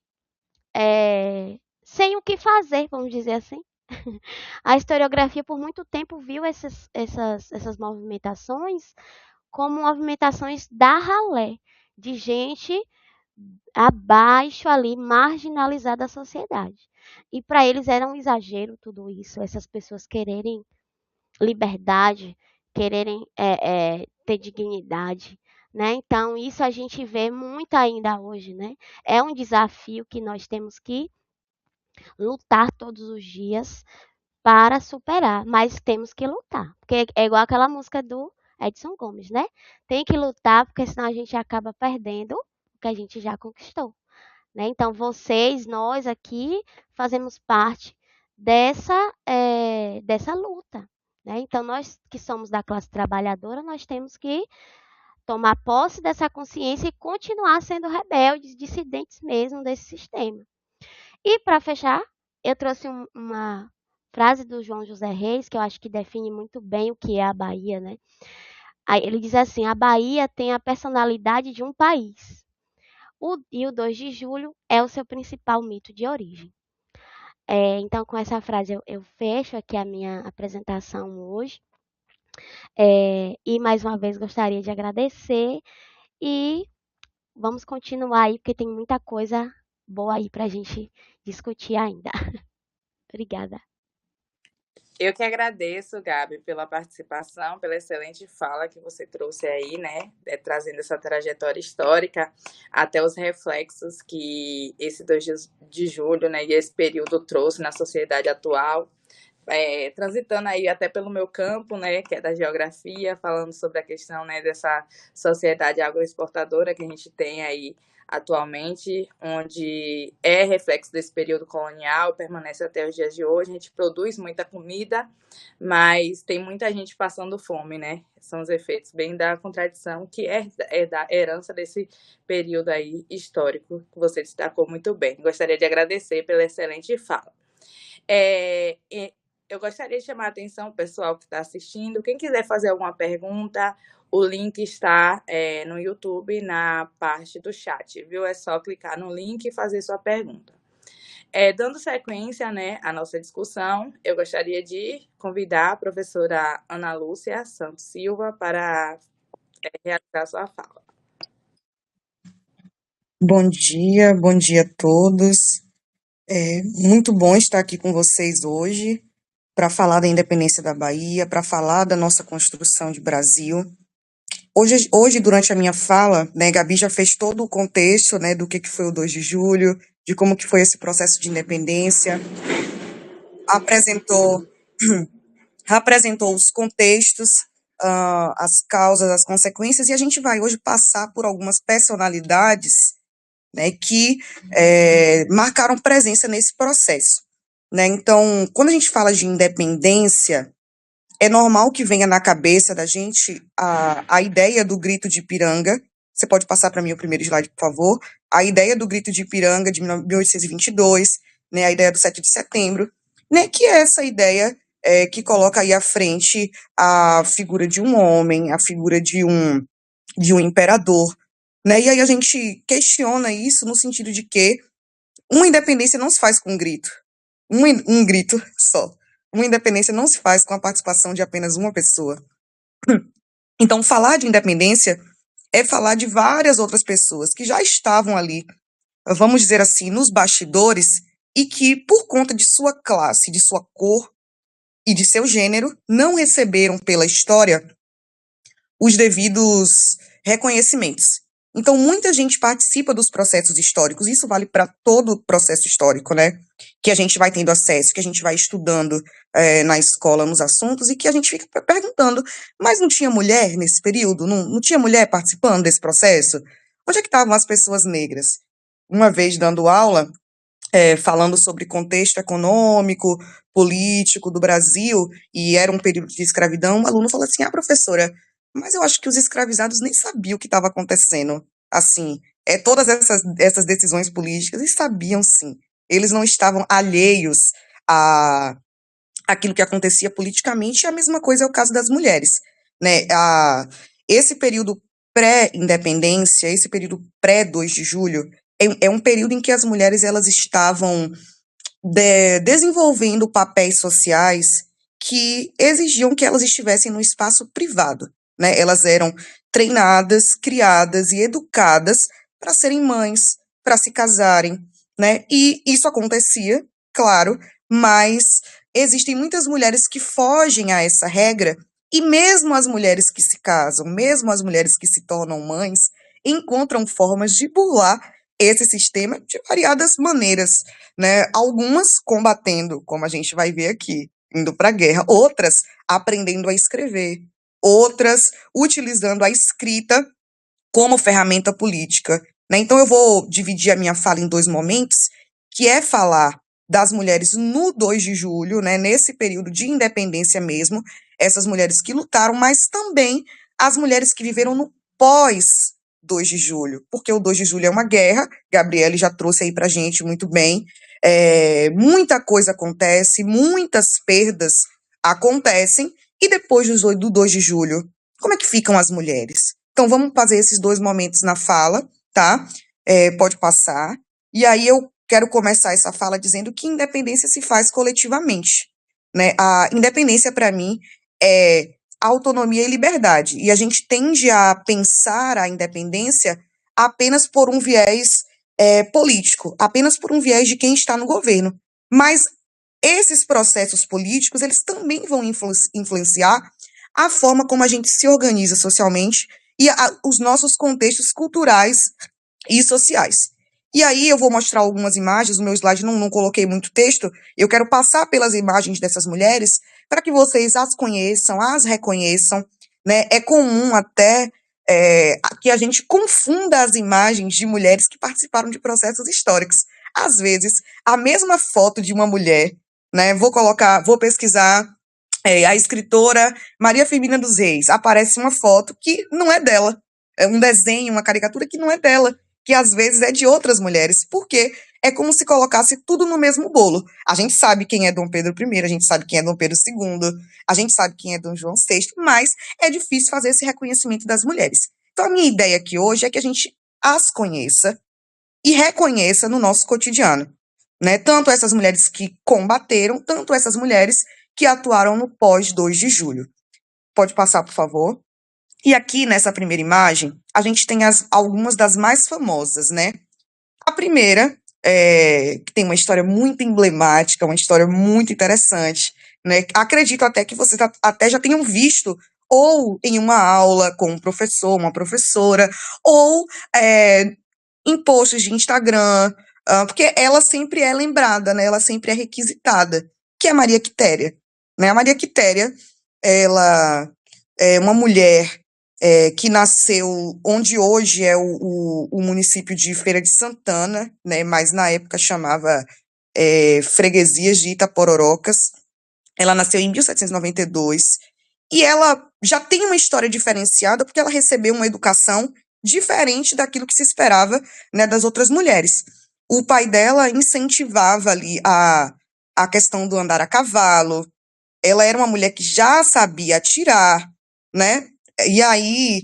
sem o que fazer, vamos dizer assim. A historiografia, por muito tempo, viu essas movimentações como movimentações da ralé, de gente abaixo ali, marginalizada da sociedade. E para eles era um exagero tudo isso, essas pessoas quererem liberdade, quererem ter dignidade, né? Então isso a gente vê muito ainda hoje, né? É um desafio que nós temos que lutar todos os dias para superar, mas temos que lutar, porque é igual aquela música do Edson Gomes, né? Tem que lutar, porque senão a gente acaba perdendo o que a gente já conquistou, né? Então vocês, nós aqui fazemos parte dessa luta, né? Então nós que somos da classe trabalhadora, nós temos que tomar posse dessa consciência e continuar sendo rebeldes, dissidentes mesmo desse sistema. E para fechar, eu trouxe uma frase do João José Reis, que eu acho que define muito bem o que é a Bahia, né? Aí ele diz assim: a Bahia tem a personalidade de um país. E o 2 de julho é o seu principal mito de origem. Então, com essa frase, eu fecho aqui a minha apresentação hoje. E mais uma vez gostaria de agradecer e vamos continuar aí, porque tem muita coisa boa aí para a gente discutir ainda. Obrigada. Eu que agradeço, Gabi, pela participação, pela excelente fala que você trouxe aí, né? Trazendo essa trajetória histórica até os reflexos que esse 2 de julho, né, e esse período trouxe na sociedade atual. Transitando aí até pelo meu campo, né, que é da geografia, falando sobre a questão, né, dessa sociedade agroexportadora que a gente tem aí atualmente, onde é reflexo desse período colonial, permanece até os dias de hoje. A gente produz muita comida, mas tem muita gente passando fome, né? São os efeitos bem da contradição, que é da herança desse período aí histórico, que você destacou muito bem. Gostaria de agradecer pela excelente fala. Eu gostaria de chamar a atenção, pessoal que está assistindo. Quem quiser fazer alguma pergunta, o link está no YouTube, na parte do chat, viu? É só clicar no link e fazer sua pergunta. Dando sequência, né, à nossa discussão, eu gostaria de convidar a professora Ana Lúcia Santos Silva para realizar sua fala. Bom dia a todos. É muito bom estar aqui com vocês hoje para falar da independência da Bahia, para falar da nossa construção de Brasil. Hoje, durante a minha fala, né, Gabi já fez todo o contexto, né, do que foi o 2 de julho, de como que foi esse processo de independência, apresentou, apresentou os contextos, as causas, as consequências, e a gente vai hoje passar por algumas personalidades, né, que marcaram presença nesse processo, né? Então, quando a gente fala de independência, é normal que venha na cabeça da gente a ideia do grito de Ipiranga. Você pode passar para mim o primeiro slide, por favor? A ideia do grito de Ipiranga de 1822, né, a ideia do 7 de setembro, né, que é essa ideia que coloca aí à frente a figura de um homem, a figura de um imperador, né? E aí a gente questiona isso no sentido de que uma independência não se faz com um grito, um grito só. Uma independência não se faz com a participação de apenas uma pessoa. Então, falar de independência é falar de várias outras pessoas que já estavam ali, vamos dizer assim, nos bastidores, e que, por conta de sua classe, de sua cor e de seu gênero, não receberam pela história os devidos reconhecimentos. Então, muita gente participa dos processos históricos, isso vale para todo o processo histórico, né? Que a gente vai tendo acesso, que a gente vai estudando na escola, nos assuntos, e que a gente fica perguntando, mas não tinha mulher nesse período? Não tinha mulher participando desse processo? Onde é que estavam as pessoas negras? Uma vez dando aula, falando sobre contexto econômico, político do Brasil, e era um período de escravidão, um aluno falou assim, professora, mas eu acho que os escravizados nem sabiam o que estava acontecendo. Assim, todas essas decisões políticas, eles sabiam sim. Eles não estavam alheios a aquilo que acontecia politicamente, e a mesma coisa é o caso das mulheres, né? Esse período pré-independência, esse período pré-2 de julho, é um período em que as mulheres elas estavam desenvolvendo papéis sociais que exigiam que elas estivessem no espaço privado, né? Elas eram treinadas, criadas e educadas para serem mães, para se casarem, né? E isso acontecia, claro, mas existem muitas mulheres que fogem a essa regra, e mesmo as mulheres que se casam, mesmo as mulheres que se tornam mães, encontram formas de burlar esse sistema de variadas maneiras, né? Algumas combatendo, como a gente vai ver aqui, indo para a guerra, outras aprendendo a escrever, outras utilizando a escrita como ferramenta política, né? Então eu vou dividir a minha fala em dois momentos, que é falar das mulheres no 2 de julho, né, nesse período de independência mesmo, essas mulheres que lutaram, mas também as mulheres que viveram no pós 2 de julho, porque o 2 de julho é uma guerra, Gabriele já trouxe aí pra gente muito bem, muita coisa acontece, muitas perdas acontecem, e depois do 2 de julho, como é que ficam as mulheres? Então vamos fazer esses dois momentos na fala, tá? Pode passar. E aí eu quero começar essa fala dizendo que independência se faz coletivamente, né? A independência, para mim, é autonomia e liberdade. E a gente tende a pensar a independência apenas por um viés político, apenas por um viés de quem está no governo. Mas esses processos políticos, eles também vão influenciar a forma como a gente se organiza socialmente e os nossos contextos culturais e sociais. E aí eu vou mostrar algumas imagens, no meu slide não coloquei muito texto, eu quero passar pelas imagens dessas mulheres para que vocês as conheçam, as reconheçam, né? É comum até que a gente confunda as imagens de mulheres que participaram de processos históricos. Às vezes, a mesma foto de uma mulher, né? Vou pesquisar a escritora Maria Firmina dos Reis, aparece uma foto que não é dela, é um desenho, uma caricatura que não é dela, que às vezes é de outras mulheres, porque é como se colocasse tudo no mesmo bolo. A gente sabe quem é Dom Pedro I, a gente sabe quem é Dom Pedro II, a gente sabe quem é Dom João VI, mas é difícil fazer esse reconhecimento das mulheres. Então a minha ideia aqui hoje é que a gente as conheça e reconheça no nosso cotidiano, né? Tanto essas mulheres que combateram, tanto essas mulheres que atuaram no pós-2 de julho. Pode passar, por favor. E aqui, nessa primeira imagem, a gente tem algumas das mais famosas, né? A primeira, que tem uma história muito emblemática, uma história muito interessante, né? Acredito até que vocês até já tenham visto ou em uma aula com um professor, uma professora, ou em posts de Instagram, porque ela sempre é lembrada, né? Ela sempre é requisitada, que é a Maria Quitéria, né? A Maria Quitéria, ela é uma mulher que nasceu onde hoje é o município de Feira de Santana, né? Mas na época chamava Freguesias de Itapororocas. Ela nasceu em 1792 e ela já tem uma história diferenciada porque ela recebeu uma educação diferente daquilo que se esperava, né, das outras mulheres. O pai dela incentivava ali a questão do andar a cavalo. Ela era uma mulher que já sabia atirar, né? E aí,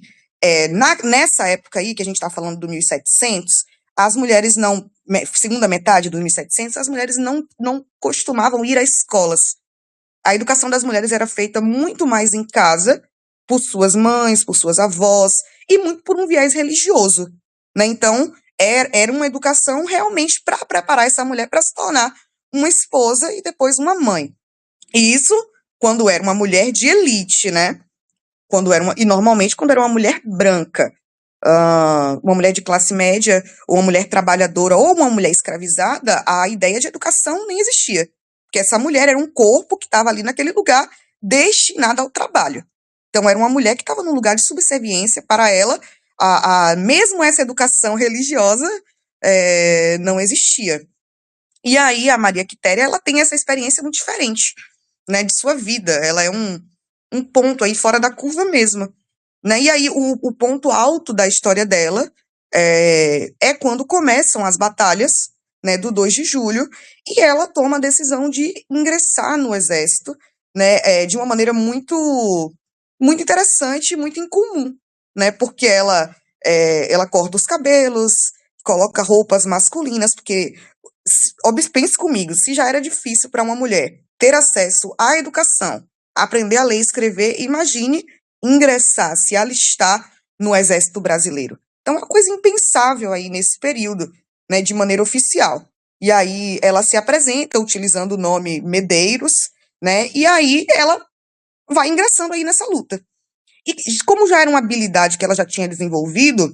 nessa época aí, que a gente está falando do 1700, as mulheres não, segunda metade do 1700, as mulheres não costumavam ir às escolas. A educação das mulheres era feita muito mais em casa, por suas mães, por suas avós, e muito por um viés religioso, né? Então, era uma educação realmente para preparar essa mulher para se tornar uma esposa e depois uma mãe. E isso quando era uma mulher de elite, né? E normalmente quando era uma mulher branca, uma mulher de classe média, ou uma mulher trabalhadora, ou uma mulher escravizada, a ideia de educação nem existia. Porque essa mulher era um corpo que estava ali naquele lugar destinado ao trabalho. Então, era uma mulher que estava num lugar de subserviência para ela, mesmo essa educação religiosa não existia. E aí, a Maria Quitéria, ela tem essa experiência muito diferente, né, de sua vida. Ela é um ponto aí fora da curva mesmo, né? E aí, o ponto alto da história dela é quando começam as batalhas, né, do 2 de julho, e ela toma a decisão de ingressar no exército, né, de uma maneira muito, muito interessante, muito incomum, né, porque ela corta os cabelos, coloca roupas masculinas, porque, pense comigo, se já era difícil para uma mulher ter acesso à educação, aprender a ler e escrever, imagine ingressar, se alistar no Exército Brasileiro. Então, é uma coisa impensável aí nesse período, né, de maneira oficial. E aí ela se apresenta utilizando o nome Medeiros, né, e aí ela vai ingressando aí nessa luta. E como já era uma habilidade que ela já tinha desenvolvido,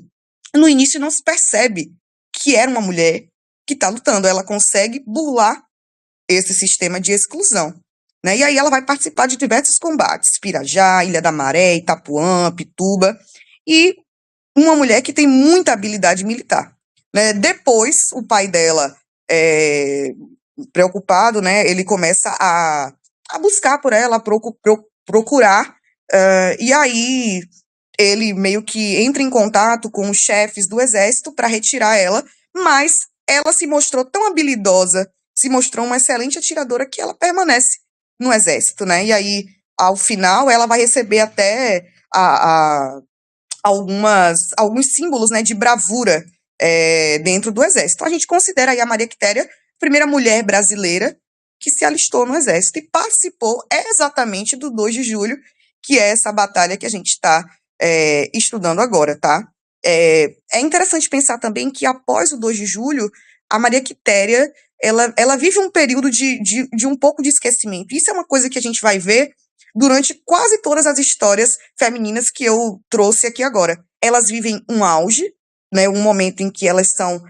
no início não se percebe que era uma mulher que está lutando. Ela consegue burlar esse sistema de exclusão, né? E aí ela vai participar de diversos combates, Pirajá, Ilha da Maré, Itapuã, Pituba, e uma mulher que tem muita habilidade militar, né? Depois, o pai dela, preocupado, né, ele começa a buscar por ela, procurar, e aí ele meio que entra em contato com os chefes do exército para retirar ela, mas ela se mostrou tão habilidosa, se mostrou uma excelente atiradora que ela permanece no exército, né? E aí, ao final, ela vai receber até alguns símbolos, né, de bravura dentro do exército. Então, a gente considera aí a Maria Quitéria a primeira mulher brasileira que se alistou no exército e participou exatamente do 2 de julho, que é essa batalha que a gente está estudando agora, tá? É interessante pensar também que após o 2 de julho, a Maria Quitéria, ela vive um período de um pouco de esquecimento. Isso é uma coisa que a gente vai ver durante quase todas as histórias femininas que eu trouxe aqui agora. Elas vivem um auge, né, um momento em que elas são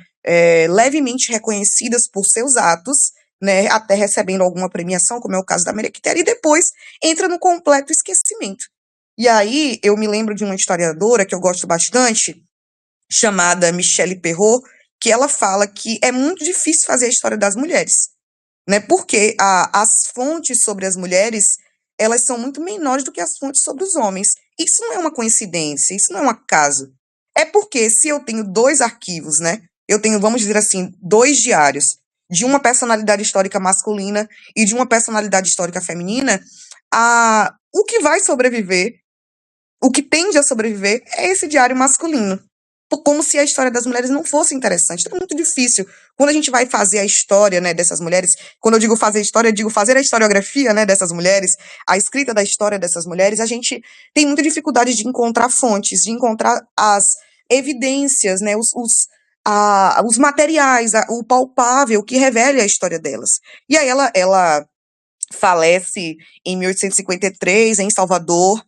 levemente reconhecidas por seus atos, né, até recebendo alguma premiação, como é o caso da Maria Quitéria, e depois entra no completo esquecimento. E aí eu me lembro de uma historiadora que eu gosto bastante, chamada Michelle Perrot, que ela fala que é muito difícil fazer a história das mulheres, né? Porque as fontes sobre as mulheres, elas são muito menores do que as fontes sobre os homens. Isso não é uma coincidência, isso não é um acaso. É porque se eu tenho 2 arquivos, né? Eu tenho, vamos dizer assim, 2 diários de uma personalidade histórica masculina e de uma personalidade histórica feminina, o que vai sobreviver, o que tende a sobreviver é esse diário masculino. Como se a história das mulheres não fosse interessante. Então é muito difícil. Quando a gente vai fazer a história, né, dessas mulheres, quando eu digo fazer história, eu digo fazer a historiografia, né, dessas mulheres, a escrita da história dessas mulheres, a gente tem muita dificuldade de encontrar fontes, de encontrar as evidências, né, os materiais, o palpável que revele a história delas. E aí ela falece em 1853, em Salvador,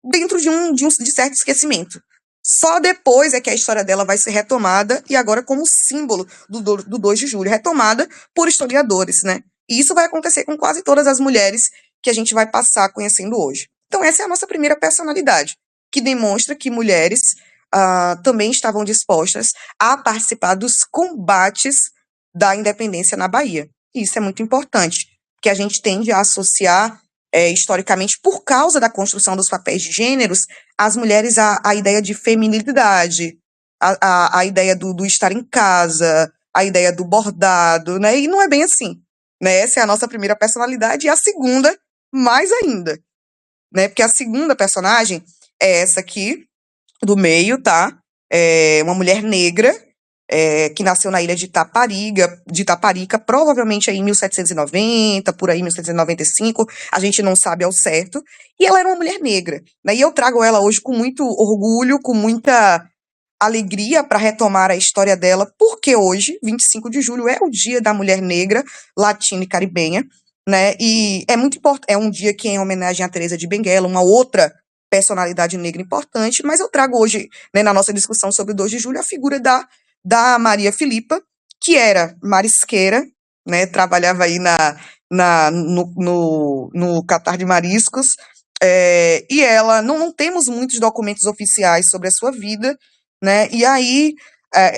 dentro de certo esquecimento. Só depois é que a história dela vai ser retomada, e agora como símbolo do 2 de julho, retomada por historiadores, né? E isso vai acontecer com quase todas as mulheres que a gente vai passar conhecendo hoje. Então essa é a nossa primeira personalidade, que demonstra que mulheres também estavam dispostas a participar dos combates da independência na Bahia. E isso é muito importante, porque a gente tende a associar historicamente, por causa da construção dos papéis de gêneros, as mulheres a ideia de feminilidade, a ideia do estar em casa, a ideia do bordado, né? E não é bem assim, né? Essa é a nossa primeira personalidade, e a segunda, mais ainda, né? Porque a segunda personagem é essa aqui, do meio, tá? É uma mulher negra, que nasceu na ilha de Taparica, provavelmente aí em 1790, por aí 1795, a gente não sabe ao certo, e ela era uma mulher negra, né? E eu trago ela hoje com muito orgulho, com muita alegria para retomar a história dela, porque hoje, 25 de julho, é o Dia da Mulher Negra, Latina e Caribenha, né? E é muito importante, é um dia que é em homenagem a Teresa de Benguela, uma outra personalidade negra importante, mas eu trago hoje, né, na nossa discussão sobre o 2 de julho, a figura da Maria Filipa, que era marisqueira, né, trabalhava aí no Catar de Mariscos, e ela, não temos muitos documentos oficiais sobre a sua vida, né, e aí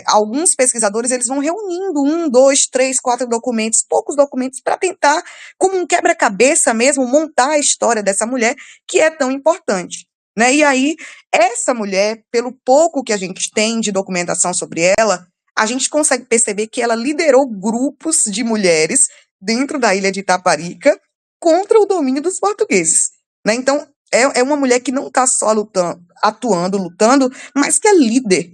alguns pesquisadores eles vão reunindo 1, 2, 3, 4 documentos, poucos documentos, para tentar, como um quebra-cabeça mesmo, montar a história dessa mulher que é tão importante. Né? E aí, essa mulher, pelo pouco que a gente tem de documentação sobre ela, a gente consegue perceber que ela liderou grupos de mulheres dentro da ilha de Itaparica contra o domínio dos portugueses. Né? Então, é uma mulher que não está só lutando, mas que é líder,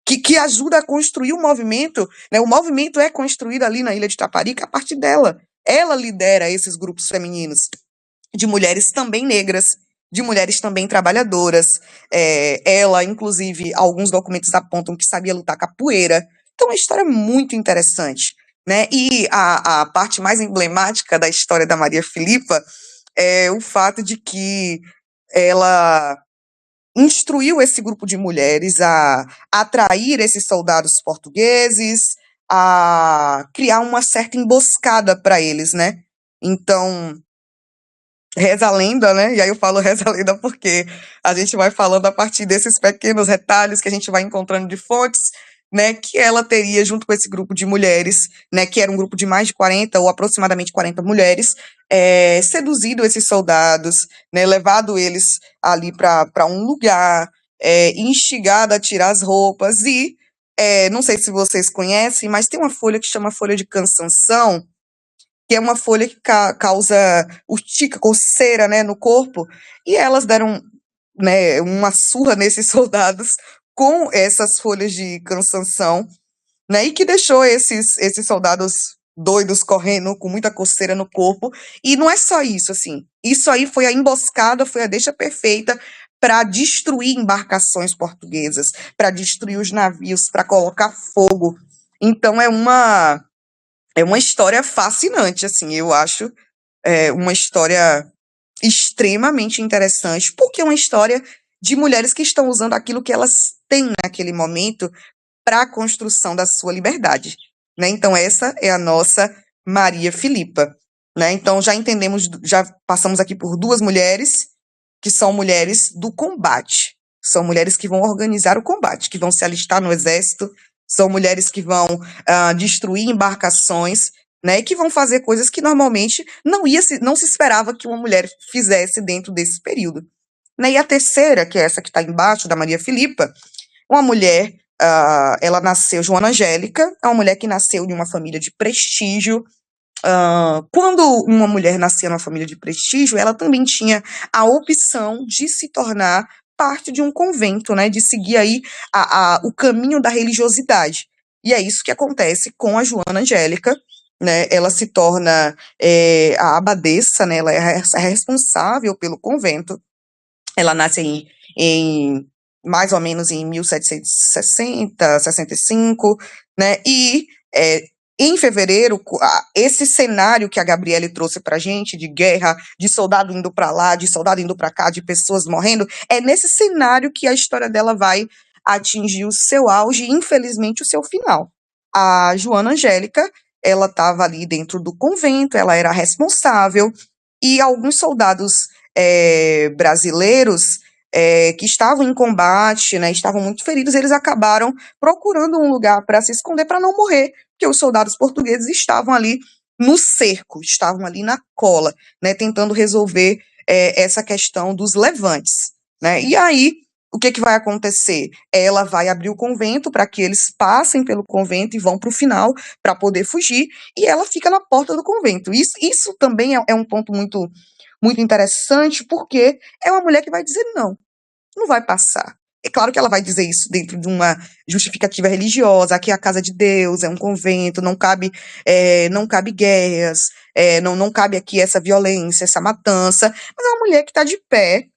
que ajuda a construir o movimento, né? O movimento é construído ali na ilha de Itaparica a partir dela. Ela lidera esses grupos femininos de mulheres também negras, de mulheres também trabalhadoras. Ela, inclusive, alguns documentos apontam que sabia lutar capoeira. Então, é uma história muito interessante. Né? E a parte mais emblemática da história da Maria Filipa é o fato de que ela instruiu esse grupo de mulheres a atrair esses soldados portugueses, a criar uma certa emboscada para eles, né? Então, reza a lenda, né? E aí eu falo reza a lenda porque a gente vai falando a partir desses pequenos retalhos que a gente vai encontrando de fontes, né? Que ela teria, junto com esse grupo de mulheres, né? Que era um grupo de mais de 40 ou aproximadamente 40 mulheres, seduzido esses soldados, né? Levado eles ali para um lugar, instigado a tirar as roupas e, não sei se vocês conhecem, mas tem uma folha que chama folha de cansanção, que é uma folha que causa urtica, coceira, né, no corpo, e elas deram, né, uma surra nesses soldados com essas folhas de cansanção, né, e que deixou esses soldados doidos correndo com muita coceira no corpo. E não é só isso, assim, isso aí foi a emboscada, foi a deixa perfeita para destruir embarcações portuguesas, para destruir os navios, para colocar fogo. Então é uma história fascinante, assim, eu acho uma história extremamente interessante, porque é uma história de mulheres que estão usando aquilo que elas têm naquele momento para a construção da sua liberdade, né? Então essa é a nossa Maria Filipa, né? Então já entendemos, já passamos aqui por duas mulheres que são mulheres do combate, são mulheres que vão organizar o combate, que vão se alistar no exército, são mulheres que vão destruir embarcações, né, e que vão fazer coisas que normalmente não se esperava que uma mulher fizesse dentro desse período. Né? E a terceira, que é essa que está embaixo, da Maria Filipa, uma mulher, ela nasceu, Joana Angélica, é uma mulher que nasceu de uma família de prestígio. Quando uma mulher nascia numa família de prestígio, ela também tinha a opção de se tornar parte de um convento, né, de seguir aí o caminho da religiosidade. E é isso que acontece com a Joana Angélica, né? Ela se torna a abadesa, né? Ela é responsável pelo convento. Ela nasce em mais ou menos em 1760, 65, né? E em fevereiro, esse cenário que a Gabriele trouxe para a gente, de guerra, de soldado indo para lá, de soldado indo para cá, de pessoas morrendo, é nesse cenário que a história dela vai atingir o seu auge e, infelizmente, o seu final. A Joana Angélica, ela estava ali dentro do convento, ela era responsável, e alguns soldados brasileiros que estavam em combate, né, estavam muito feridos, eles acabaram procurando um lugar para se esconder, para não morrer, porque os soldados portugueses estavam ali no cerco, estavam ali na cola, né, tentando resolver essa questão dos levantes, né? E aí, o que vai acontecer? Ela vai abrir o convento para que eles passem pelo convento e vão para o final para poder fugir, e ela fica na porta do convento. Isso também é um ponto muito, muito interessante, porque é uma mulher que vai dizer não vai passar. É claro que ela vai dizer isso dentro de uma justificativa religiosa, aqui é a casa de Deus, é um convento, não cabe guerras, não cabe aqui essa violência, essa matança, mas é uma mulher que está de pé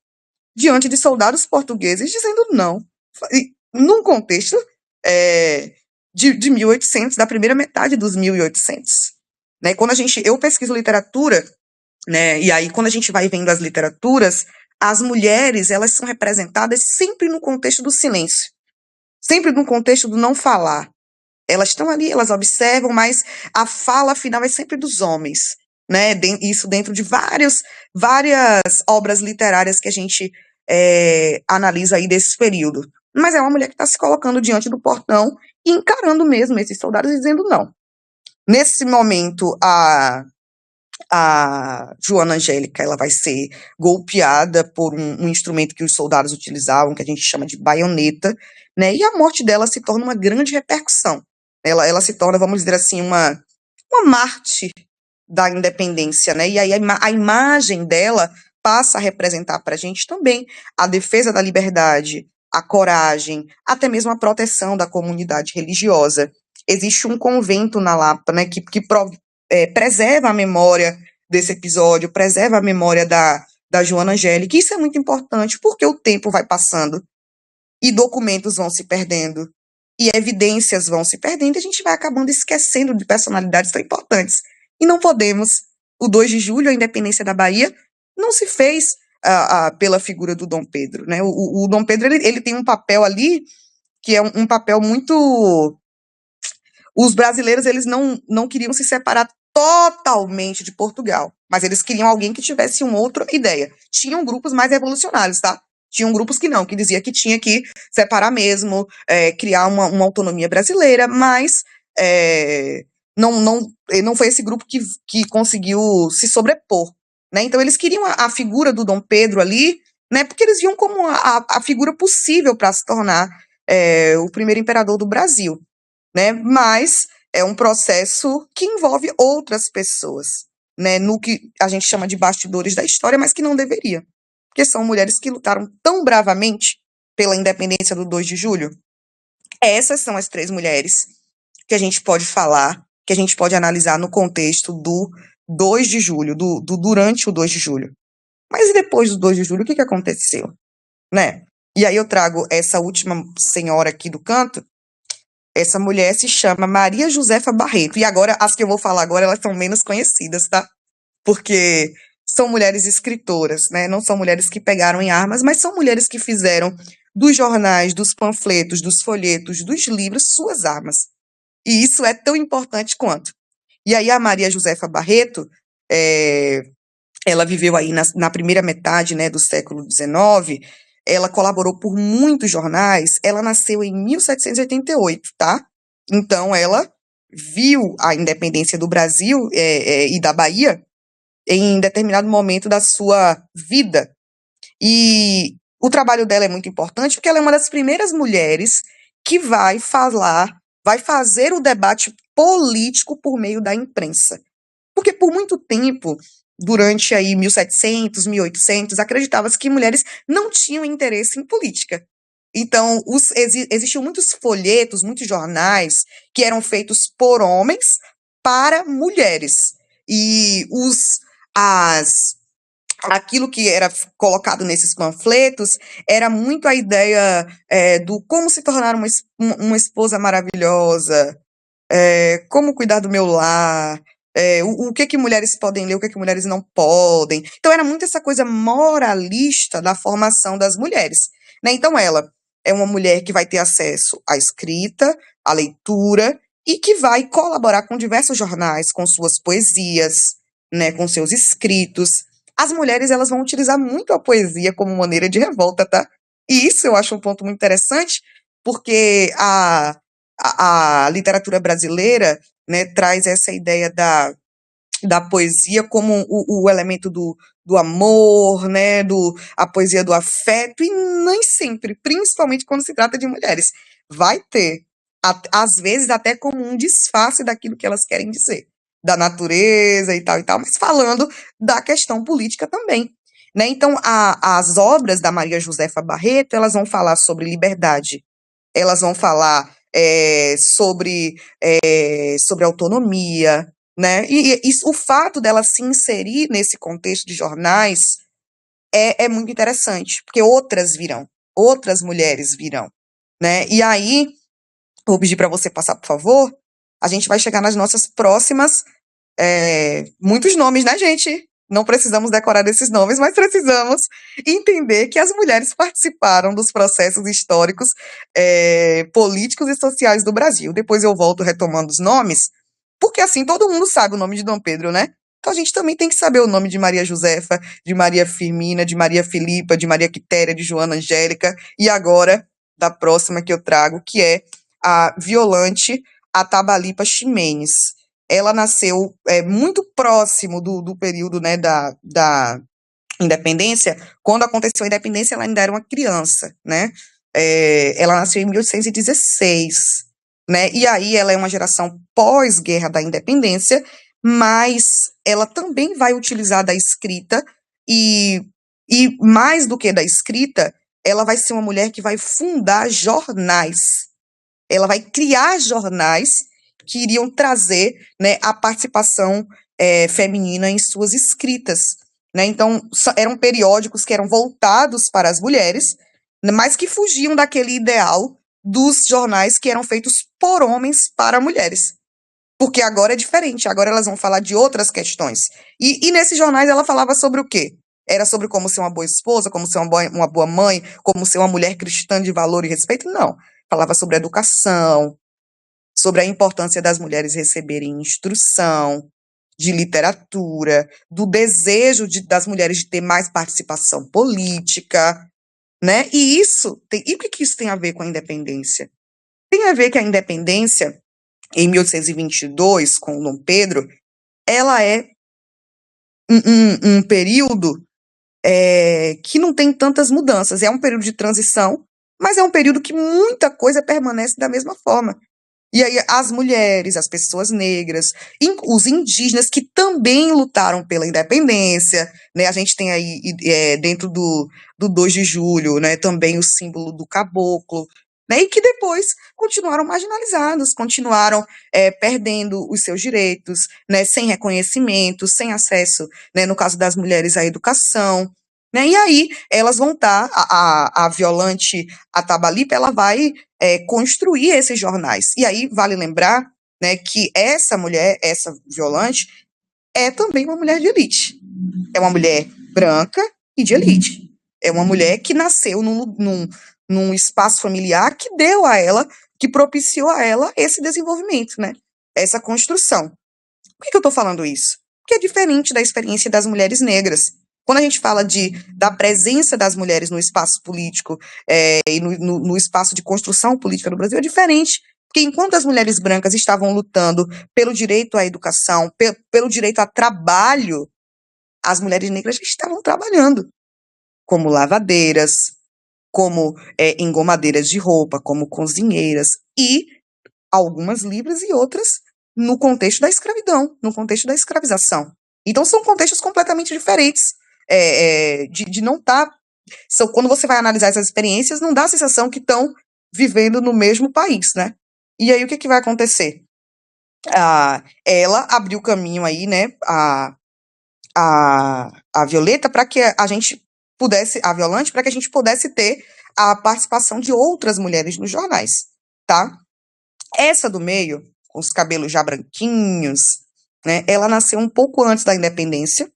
diante de soldados portugueses dizendo não, num contexto de 1800, da primeira metade dos 1800. Né? Quando eu pesquiso literatura, né, e aí quando a gente vai vendo as literaturas, as mulheres, elas são representadas sempre no contexto do silêncio, sempre no contexto do não falar. Elas estão ali, elas observam, mas a fala final é sempre dos homens, né? Isso dentro de várias obras literárias que a gente analisa aí desse período. Mas é uma mulher que está se colocando diante do portão e encarando mesmo esses soldados e dizendo não. Nesse momento, a Joana Angélica, ela vai ser golpeada por um instrumento que os soldados utilizavam, que a gente chama de baioneta, né? E a morte dela se torna uma grande repercussão. Ela se torna, vamos dizer assim, uma mártir da independência, né? E aí a imagem dela passa a representar para a gente também a defesa da liberdade, a coragem, até mesmo a proteção da comunidade religiosa. Existe um convento na Lapa, né, que preserva a memória desse episódio, preserva a memória da Joana Angélica. Isso é muito importante, porque o tempo vai passando e documentos vão se perdendo e evidências vão se perdendo e a gente vai acabando esquecendo de personalidades tão importantes. E não podemos. O 2 de julho, a independência da Bahia, não se fez pela figura do Dom Pedro, né? O Dom Pedro, ele tem um papel ali que é um papel muito... Os brasileiros, eles não queriam se separar totalmente de Portugal, mas eles queriam alguém que tivesse uma outra ideia. Tinham grupos mais revolucionários, tá? Tinham grupos que não, que dizia que tinha que separar mesmo, criar uma autonomia brasileira, mas não foi esse grupo que conseguiu se sobrepor, né? Então eles queriam a figura do Dom Pedro ali, né? Porque eles viam como a figura possível para se tornar o primeiro imperador do Brasil, né? Mas é um processo que envolve outras pessoas, né? No que a gente chama de bastidores da história, mas que não deveria, porque são mulheres que lutaram tão bravamente pela independência do 2 de julho. Essas são as 3 mulheres que a gente pode falar, que a gente pode analisar no contexto do 2 de julho, durante o 2 de julho. Mas e depois do 2 de julho, o que aconteceu? Né? E aí eu trago essa última senhora aqui do canto. Essa mulher se chama Maria Josefa Barreto. E agora, as que eu vou falar agora, elas são menos conhecidas, tá? Porque são mulheres escritoras, né? Não são mulheres que pegaram em armas, mas são mulheres que fizeram dos jornais, dos panfletos, dos folhetos, dos livros, suas armas. E isso é tão importante quanto. E aí a Maria Josefa Barreto, ela viveu aí na primeira metade, né, do século XIX, ela colaborou por muitos jornais, ela nasceu em 1788, tá? Então, ela viu a independência do Brasil e da Bahia em determinado momento da sua vida. E o trabalho dela é muito importante porque ela é uma das primeiras mulheres que vai fazer o debate político por meio da imprensa. Porque por muito tempo, durante aí 1700, 1800, acreditava-se que mulheres não tinham interesse em política. Então, existiam muitos folhetos, muitos jornais que eram feitos por homens para mulheres. E aquilo que era colocado nesses panfletos era muito a ideia do como se tornar uma esposa maravilhosa, como cuidar do meu lar, o que que mulheres podem ler, o que que mulheres não podem. Então era muito essa coisa moralista da formação das mulheres, né? Então ela é uma mulher que vai ter acesso à escrita, à leitura e que vai colaborar com diversos jornais, com suas poesias, né, com seus escritos. As mulheres, elas vão utilizar muito a poesia como maneira de revolta, tá? E isso eu acho um ponto muito interessante, porque a literatura brasileira, né, traz essa ideia da poesia como o elemento do amor, né, a poesia do afeto, e nem sempre, principalmente quando se trata de mulheres, vai ter, às vezes até como um disfarce daquilo que elas querem dizer, da natureza e tal, mas falando da questão política também. Né? Então, as obras da Maria Josefa Barreto, elas vão falar sobre liberdade, elas vão falar sobre autonomia, né? E o fato dela se inserir nesse contexto de jornais é muito interessante, porque outras mulheres virão, né? E aí, vou pedir para você passar, por favor, a gente vai chegar nas nossas próximas, muitos nomes, né, gente? Não precisamos decorar esses nomes, mas precisamos entender que as mulheres participaram dos processos históricos, políticos e sociais do Brasil. Depois eu volto retomando os nomes, porque assim todo mundo sabe o nome de Dom Pedro, né? Então a gente também tem que saber o nome de Maria Josefa, de Maria Firmina, de Maria Filipa, de Maria Quitéria, de Joana Angélica, e agora da próxima que eu trago, que é a Violante Atabalippa Ximenes. Ela nasceu muito próximo do período, né, da independência. Quando aconteceu a independência, ela ainda era uma criança, né? Ela nasceu em 1816, né? E aí ela é uma geração pós-guerra da independência, mas ela também vai utilizar da escrita e mais do que da escrita, ela vai ser uma mulher que vai fundar jornais. Ela vai criar jornais que iriam trazer, né, a participação feminina em suas escritas, né? Então, eram periódicos que eram voltados para as mulheres, mas que fugiam daquele ideal dos jornais que eram feitos por homens para mulheres. Porque agora é diferente, agora elas vão falar de outras questões. E nesses jornais ela falava sobre o quê? Era sobre como ser uma boa esposa, como ser uma boa mãe, como ser uma mulher cristã de valor e respeito? Não. Falava sobre educação, sobre a importância das mulheres receberem instrução, de literatura, do desejo das mulheres de ter mais participação política, né? E o que isso tem a ver com a independência? Tem a ver que a independência, em 1822, com Dom Pedro, ela é um período que não tem tantas mudanças. É um período de transição, mas é um período que muita coisa permanece da mesma forma. E aí as mulheres, as pessoas negras, os indígenas que também lutaram pela independência, né? A gente tem aí dentro do 2 de julho, né, também o símbolo do caboclo, né? E que depois continuaram marginalizados, continuaram perdendo os seus direitos, né, sem reconhecimento, sem acesso, né, no caso das mulheres, à educação. Né? E aí elas vão estar, a Violante Atabalippa, ela vai construir esses jornais. E aí vale lembrar, né, que essa mulher, essa Violante, é também uma mulher de elite. É uma mulher branca e de elite. É uma mulher que nasceu num espaço familiar que deu a ela, que propiciou a ela esse desenvolvimento, né? Essa construção. Por que eu estou falando isso? Porque é diferente da experiência das mulheres negras. Quando a gente fala da presença das mulheres no espaço político e no espaço de construção política no Brasil, é diferente. Porque enquanto as mulheres brancas estavam lutando pelo direito à educação, pelo direito a trabalho, as mulheres negras estavam trabalhando como lavadeiras, como engomadeiras de roupa, como cozinheiras, e algumas livres e outras no contexto da escravidão, no contexto da escravização. Então são contextos completamente diferentes. De não estar. Quando você vai analisar essas experiências, não dá a sensação que estão vivendo no mesmo país, né? E aí o que vai acontecer? Ela abriu caminho aí, né? A Violeta, para que a gente pudesse, a Violante, para que a gente pudesse ter a participação de outras mulheres nos jornais, tá? Essa do meio, com os cabelos já branquinhos, né? Ela nasceu um pouco antes da independência.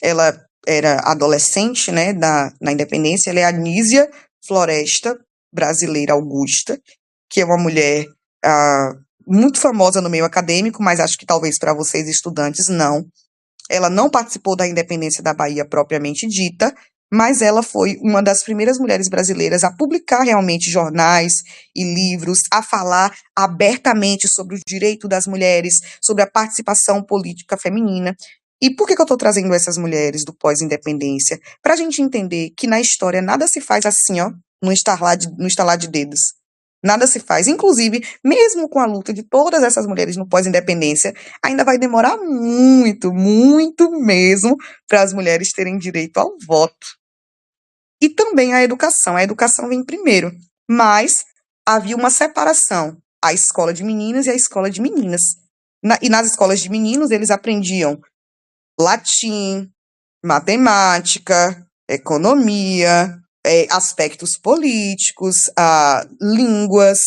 Ela era adolescente, né, na independência. Ela é Anísia Floresta Brasileira Augusta, que é uma mulher muito famosa no meio acadêmico, mas acho que talvez para vocês estudantes não. Ela não participou da independência da Bahia propriamente dita, mas ela foi uma das primeiras mulheres brasileiras a publicar realmente jornais e livros, a falar abertamente sobre o direito das mulheres, sobre a participação política feminina. E por que eu estou trazendo essas mulheres do pós-independência? Para a gente entender que na história nada se faz assim, ó, no estalar de dedos. Nada se faz. Inclusive, mesmo com a luta de todas essas mulheres no pós-independência, ainda vai demorar muito, muito mesmo para as mulheres terem direito ao voto. E também a educação. A educação vem primeiro. Mas havia uma separação. A escola de meninas e a escola de meninas. E nas escolas de meninos, eles aprendiam latim, matemática, economia, aspectos políticos, línguas,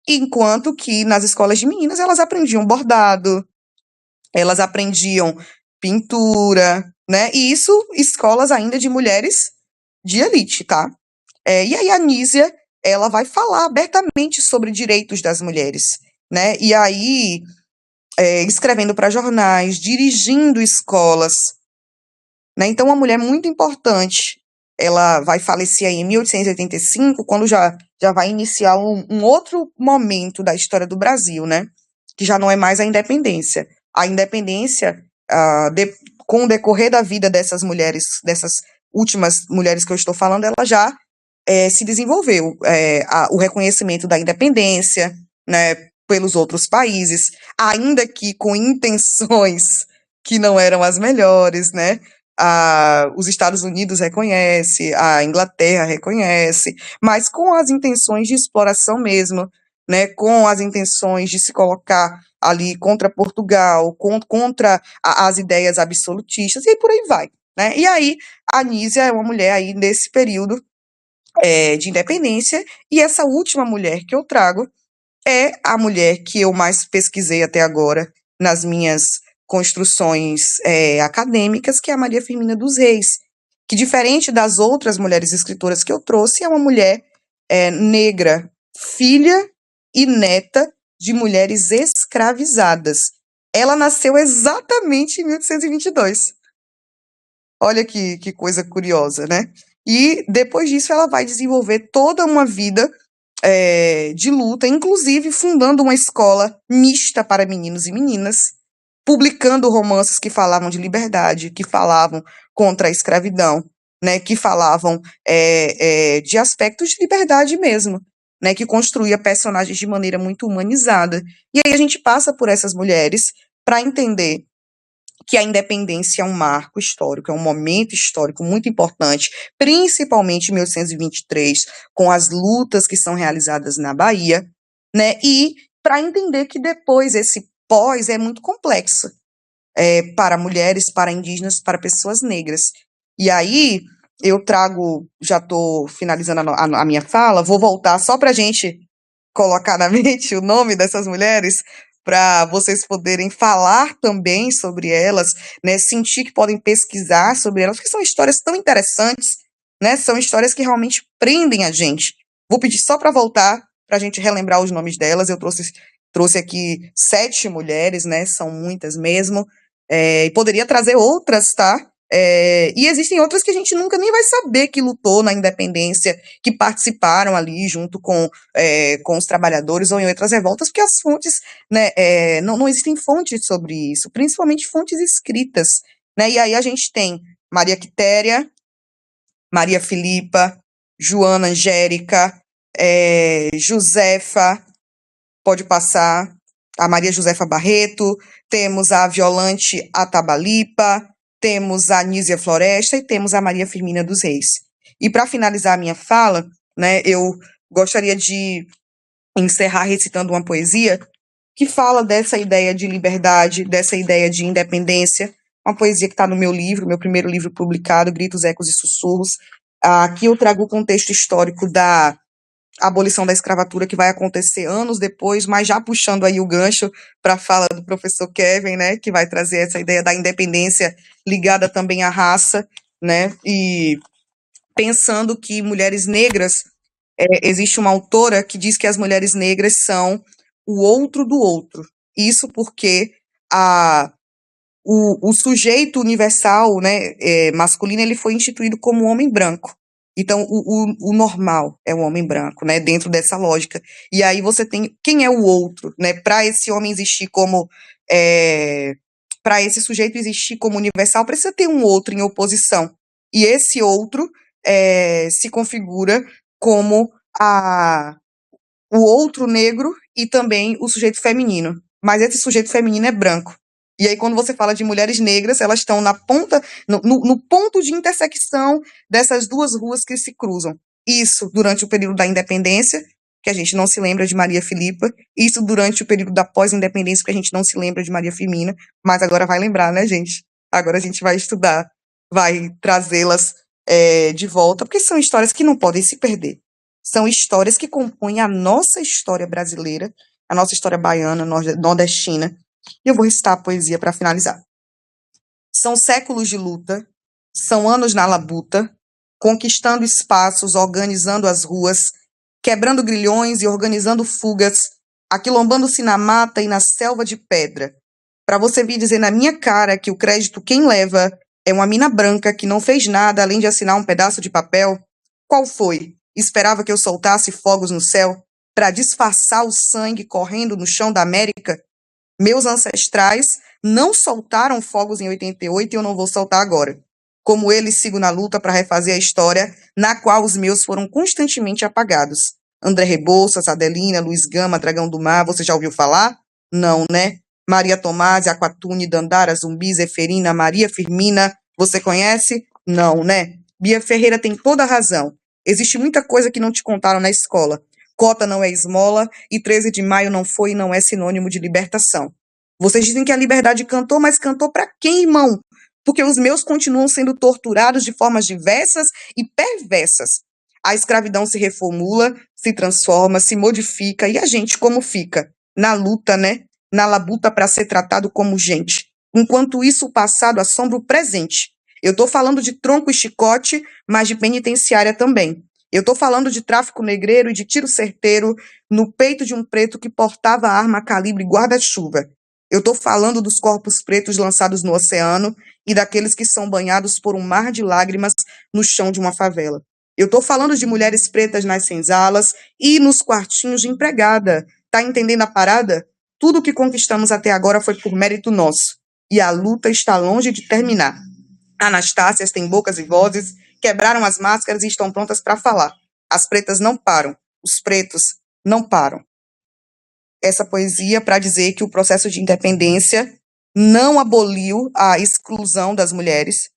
enquanto que nas escolas de meninas elas aprendiam bordado, elas aprendiam pintura, né? E isso, escolas ainda de mulheres de elite, tá? E aí a Anísia, ela vai falar abertamente sobre direitos das mulheres, né? E aí, escrevendo para jornais, dirigindo escolas, né? Então, uma mulher muito importante. Ela vai falecer aí em 1885, quando já vai iniciar um outro momento da história do Brasil, né? Que já não é mais a independência. A independência, com o decorrer da vida dessas mulheres, dessas últimas mulheres que eu estou falando, ela já se desenvolveu. O reconhecimento da independência, né, pelos outros países, ainda que com intenções que não eram as melhores, né? Os Estados Unidos reconhece, a Inglaterra reconhece, mas com as intenções de exploração mesmo, né, com as intenções de se colocar ali contra Portugal, contra as ideias absolutistas, e aí por aí vai, né? E aí, a Anísia é uma mulher aí nesse período de independência, e essa última mulher que eu trago é a mulher que eu mais pesquisei até agora nas minhas construções acadêmicas, que é a Maria Firmina dos Reis, que, diferente das outras mulheres escritoras que eu trouxe, é uma mulher negra, filha e neta de mulheres escravizadas. Ela nasceu exatamente em 1822. Olha que coisa curiosa, né? E depois disso ela vai desenvolver toda uma vida de luta, inclusive fundando uma escola mista para meninos e meninas, publicando romances que falavam de liberdade, que falavam contra a escravidão, né, que falavam de aspectos de liberdade mesmo, né, que construía personagens de maneira muito humanizada. E aí a gente passa por essas mulheres para entender que a independência é um marco histórico, é um momento histórico muito importante, principalmente em 1823, com as lutas que são realizadas na Bahia, né? E para entender que depois esse pós é muito complexo para mulheres, para indígenas, para pessoas negras. E aí eu trago, já estou finalizando a minha fala, vou voltar só para a gente colocar na mente o nome dessas mulheres, para vocês poderem falar também sobre elas, né, sentir que podem pesquisar sobre elas, porque são histórias tão interessantes, né, são histórias que realmente prendem a gente. Vou pedir só para voltar, para a gente relembrar os nomes delas. Eu trouxe aqui 7 mulheres, né, são muitas mesmo, e poderia trazer outras, tá? E existem outras que a gente nunca nem vai saber que lutou na independência, que participaram ali junto com os trabalhadores ou em outras revoltas, porque as fontes, né, não existem fontes sobre isso, principalmente fontes escritas, né? E aí a gente tem Maria Quitéria, Maria Filipa, Joana Angélica, Josefa, pode passar, a Maria Josefa Barreto, temos a Violante Atabalipa, temos a Anísia Floresta e temos a Maria Firmina dos Reis. E para finalizar a minha fala, né, eu gostaria de encerrar recitando uma poesia que fala dessa ideia de liberdade, dessa ideia de independência, uma poesia que está no meu livro, meu primeiro livro publicado, Gritos, Ecos e Sussurros. Aqui eu trago o contexto histórico da a abolição da escravatura, que vai acontecer anos depois, mas já puxando aí o gancho para a fala do professor Kevin, né, que vai trazer essa ideia da independência ligada também à raça, né, e pensando que mulheres negras, existe uma autora que diz que as mulheres negras são o outro do outro. Isso porque o sujeito universal, né, masculino, ele foi instituído como um homem branco. Então, o normal é o homem branco, né, dentro dessa lógica. E aí você tem quem é o outro, né, para esse homem existir como, para esse sujeito existir como universal, precisa ter um outro em oposição. E esse outro se configura como o outro negro e também o sujeito feminino. Mas esse sujeito feminino é branco. E aí, quando você fala de mulheres negras, elas estão na ponta, no ponto de intersecção dessas duas ruas que se cruzam. Isso durante o período da independência, que a gente não se lembra de Maria Filipa. Isso durante o período da pós-independência, que a gente não se lembra de Maria Firmina. Mas agora vai lembrar, né, gente? Agora a gente vai estudar, vai trazê-las de volta, porque são histórias que não podem se perder. São histórias que compõem a nossa história brasileira, a nossa história baiana, nordestina. E eu vou recitar a poesia para finalizar. São séculos de luta, são anos na labuta, conquistando espaços, organizando as ruas, quebrando grilhões e organizando fugas, aquilombando-se na mata e na selva de pedra, para você vir dizer na minha cara que o crédito quem leva é uma mina branca que não fez nada além de assinar um pedaço de papel? Qual foi? Esperava que eu soltasse fogos no céu para disfarçar o sangue correndo no chão da América? Meus ancestrais não soltaram fogos em 88 e eu não vou soltar agora. Como eles, sigo na luta para refazer a história na qual os meus foram constantemente apagados. André Rebouças, Adelina, Luiz Gama, Dragão do Mar, você já ouviu falar? Não, né? Maria Tomás, Aquatune, Dandara, Zumbi, Zeferina, Maria Firmina, você conhece? Não, né? Bia Ferreira tem toda a razão. Existe muita coisa que não te contaram na escola. Cota não é esmola e 13 de maio não foi e não é sinônimo de libertação. Vocês dizem que a liberdade cantou, mas cantou para quem, irmão? Porque os meus continuam sendo torturados de formas diversas e perversas. A escravidão se reformula, se transforma, se modifica, e a gente como fica? Na luta, né? Na labuta para ser tratado como gente. Enquanto isso, o passado assombra o presente. Eu estou falando de tronco e chicote, mas de penitenciária também. Eu estou falando de tráfico negreiro e de tiro certeiro no peito de um preto que portava arma calibre guarda-chuva. Eu estou falando dos corpos pretos lançados no oceano e daqueles que são banhados por um mar de lágrimas no chão de uma favela. Eu estou falando de mulheres pretas nas senzalas e nos quartinhos de empregada. Tá entendendo a parada? Tudo que conquistamos até agora foi por mérito nosso. E a luta está longe de terminar. Anastácias têm bocas e vozes, quebraram as máscaras e estão prontas para falar. As pretas não param. Os pretos não param. Essa poesia para dizer que o processo de independência não aboliu a exclusão das mulheres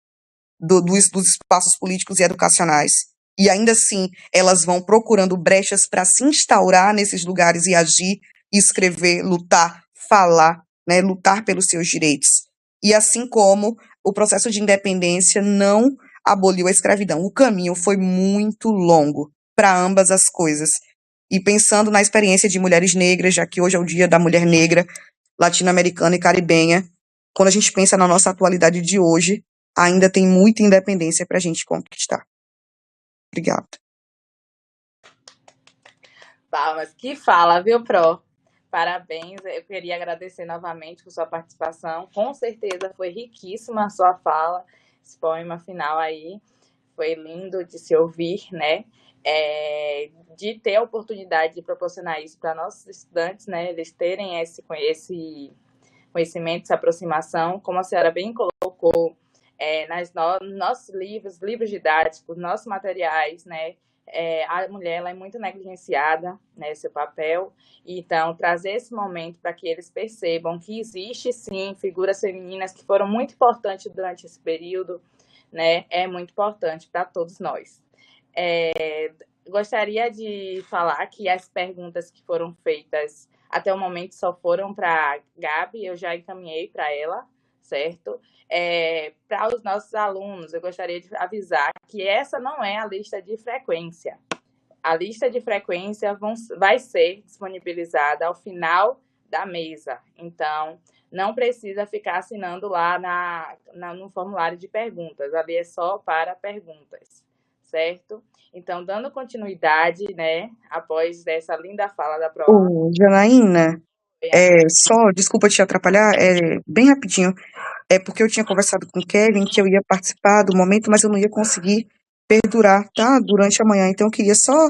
dos espaços políticos e educacionais. E ainda assim, elas vão procurando brechas para se instaurar nesses lugares e agir, escrever, lutar, falar, né, lutar pelos seus direitos. E assim como o processo de independência não aboliu a escravidão. O caminho foi muito longo para ambas as coisas. E pensando na experiência de mulheres negras, já que hoje é o Dia da Mulher Negra, latino-americana e caribenha, quando a gente pensa na nossa atualidade de hoje, ainda tem muita independência para a gente conquistar. Obrigada. Palmas, que fala, viu, Pro? Parabéns, eu queria agradecer novamente por sua participação. Com certeza foi riquíssima a sua fala, esse poema final aí. Foi lindo de se ouvir, né? De ter a oportunidade de proporcionar isso para nossos estudantes, né? Eles terem esse conhecimento, essa aproximação, como a senhora bem colocou, nossos livros didáticos, nossos materiais, né? A mulher ela é muito negligenciada, né, seu papel, então trazer esse momento para que eles percebam que existe sim figuras femininas que foram muito importantes durante esse período, né, é muito importante para todos nós. Gostaria de falar que as perguntas que foram feitas até o momento só foram para a Gabi, eu já encaminhei para ela, certo? Para os nossos alunos, eu gostaria de avisar que essa não é a lista de frequência. A lista de frequência vai ser disponibilizada ao final da mesa. Então, não precisa ficar assinando lá no formulário de perguntas. Ali é só para perguntas, certo? Então, dando continuidade, né, após essa linda fala da prova. Ô, Janaína, só, desculpa te atrapalhar, bem rapidinho. É porque eu tinha conversado com o Kevin que eu ia participar do momento, mas eu não ia conseguir perdurar, tá? Durante a manhã. Então, eu queria só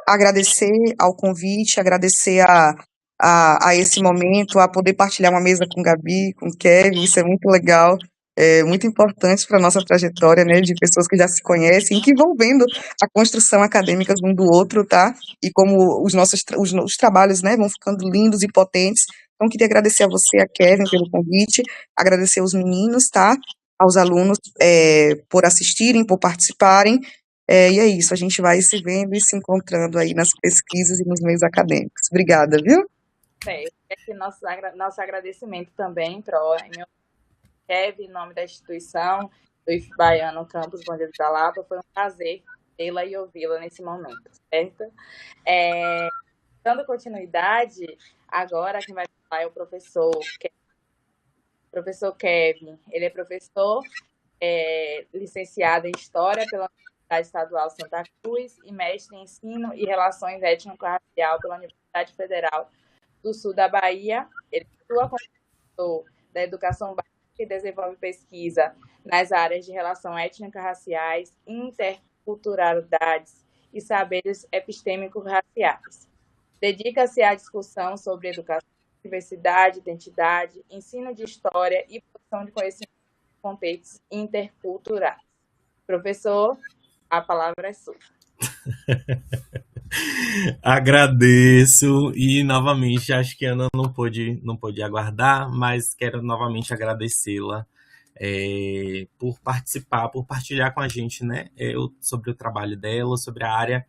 agradecer ao convite, agradecer a esse momento, a poder partilhar uma mesa com Gabi, com Kevin, isso é muito legal, é muito importante para a nossa trajetória, né, de pessoas que já se conhecem e que vão vendo a construção acadêmica um do outro, tá? E como os trabalhos, né, vão ficando lindos e potentes. Então, queria agradecer a você, a Kevin, pelo convite, agradecer aos meninos, tá? Aos alunos, por assistirem, por participarem, e é isso, a gente vai se vendo e se encontrando aí nas pesquisas e nos meios acadêmicos. Obrigada, viu? Aqui nosso agradecimento também em meu Kevin, em nome da instituição do IF Baiano Campus Bandeira da Lapa. Foi um prazer tê-la e ouvi-la nesse momento, certo? Dando continuidade, agora quem vai falar é o professor Kevin. Ele é professor licenciado em História pela Universidade Estadual Santa Cruz e mestre em Ensino e Relações Étnico-Racial pela Universidade Federal do Sul da Bahia. Ele atua como professor da Educação Básica e desenvolve pesquisa nas áreas de relações étnico-raciais, interculturalidades e saberes epistêmico-raciais. Dedica-se à discussão sobre educação, diversidade, identidade, ensino de história e produção de conhecimento em contextos interculturais. Professor, a palavra é sua. Agradeço e novamente acho que a Ana não pôde aguardar, mas quero novamente agradecê-la por participar, por partilhar com a gente, né, sobre o trabalho dela, sobre a área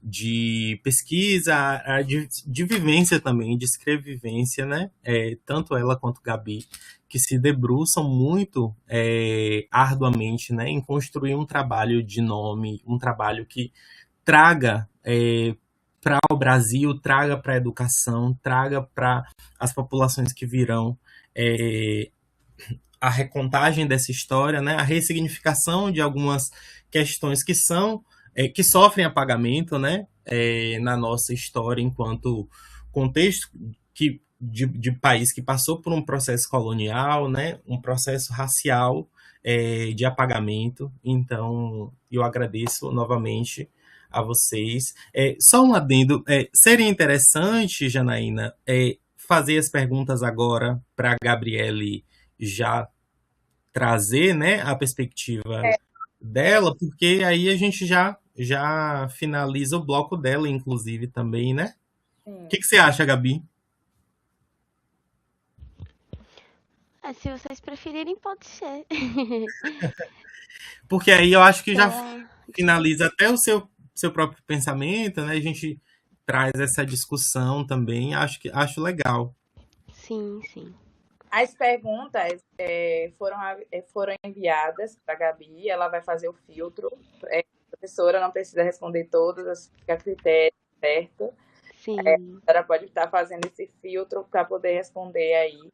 de pesquisa, de vivência também, de escrevivência, né? Tanto ela quanto Gabi, que se debruçam muito arduamente, né, em construir um trabalho de nome, um trabalho que traga para o Brasil, traga para a educação, traga para as populações que virão a recontagem dessa história, né, a ressignificação de algumas questões que sofrem apagamento, né, na nossa história enquanto contexto de país que passou por um processo colonial, né, um processo racial de apagamento. Então, eu agradeço novamente a vocês. Só um adendo, seria interessante, Janaína, fazer as perguntas agora para a Gabriele já trazer, né, a perspectiva dela, porque aí a gente já finaliza o bloco dela, inclusive, também, né? O que você acha, Gabi? Se vocês preferirem, pode ser. Porque aí eu acho que já finaliza até o seu próprio pensamento, né? A gente traz essa discussão também, acho legal. Sim, sim. As perguntas foram enviadas para a Gabi, ela vai fazer o filtro. A professora não precisa responder todas, fica a critério, certo? Sim. Ela pode estar fazendo esse filtro para poder responder aí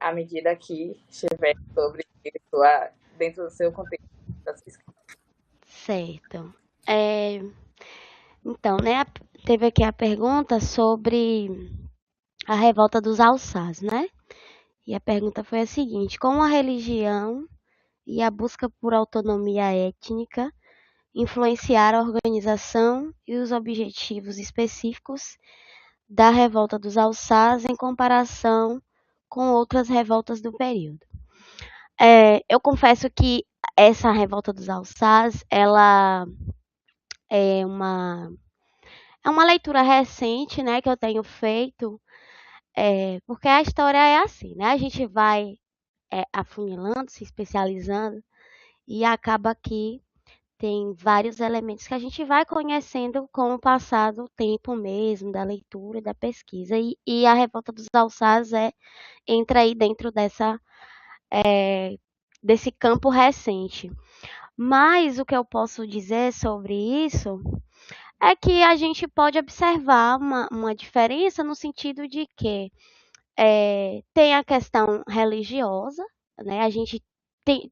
à medida que estiver sobre isso dentro do seu contexto. Certo. Então, né, teve aqui a pergunta sobre a revolta dos alçás, né? E a pergunta foi a seguinte: como a religião e a busca por autonomia étnica influenciaram a organização e os objetivos específicos da revolta dos alçás em comparação com outras revoltas do período? Eu confesso que essa revolta dos alçás, ela é uma leitura recente, né, que eu tenho feito, porque a história é assim, né? A gente vai afunilando, se especializando e acaba que tem vários elementos que a gente vai conhecendo com o passar do tempo mesmo, da leitura e da pesquisa. E a revolta dos alçás entra aí dentro desse campo recente. Mas o que eu posso dizer sobre isso é que a gente pode observar uma diferença no sentido de que tem a questão religiosa, né? A gente tem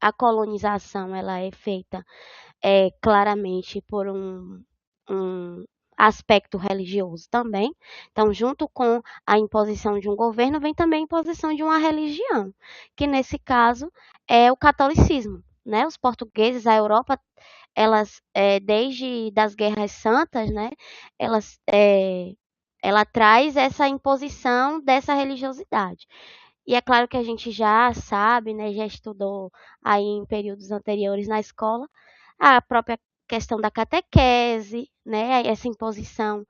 a colonização, ela é feita claramente por um aspecto religioso também. Então, junto com a imposição de um governo, vem também a imposição de uma religião, que nesse caso é o catolicismo, né? Os portugueses, a Europa, elas, desde das guerras santas, né? Elas, ela traz essa imposição dessa religiosidade. E é claro que a gente já sabe, né, já estudou aí em períodos anteriores na escola, a própria questão da catequese, né, essa imposição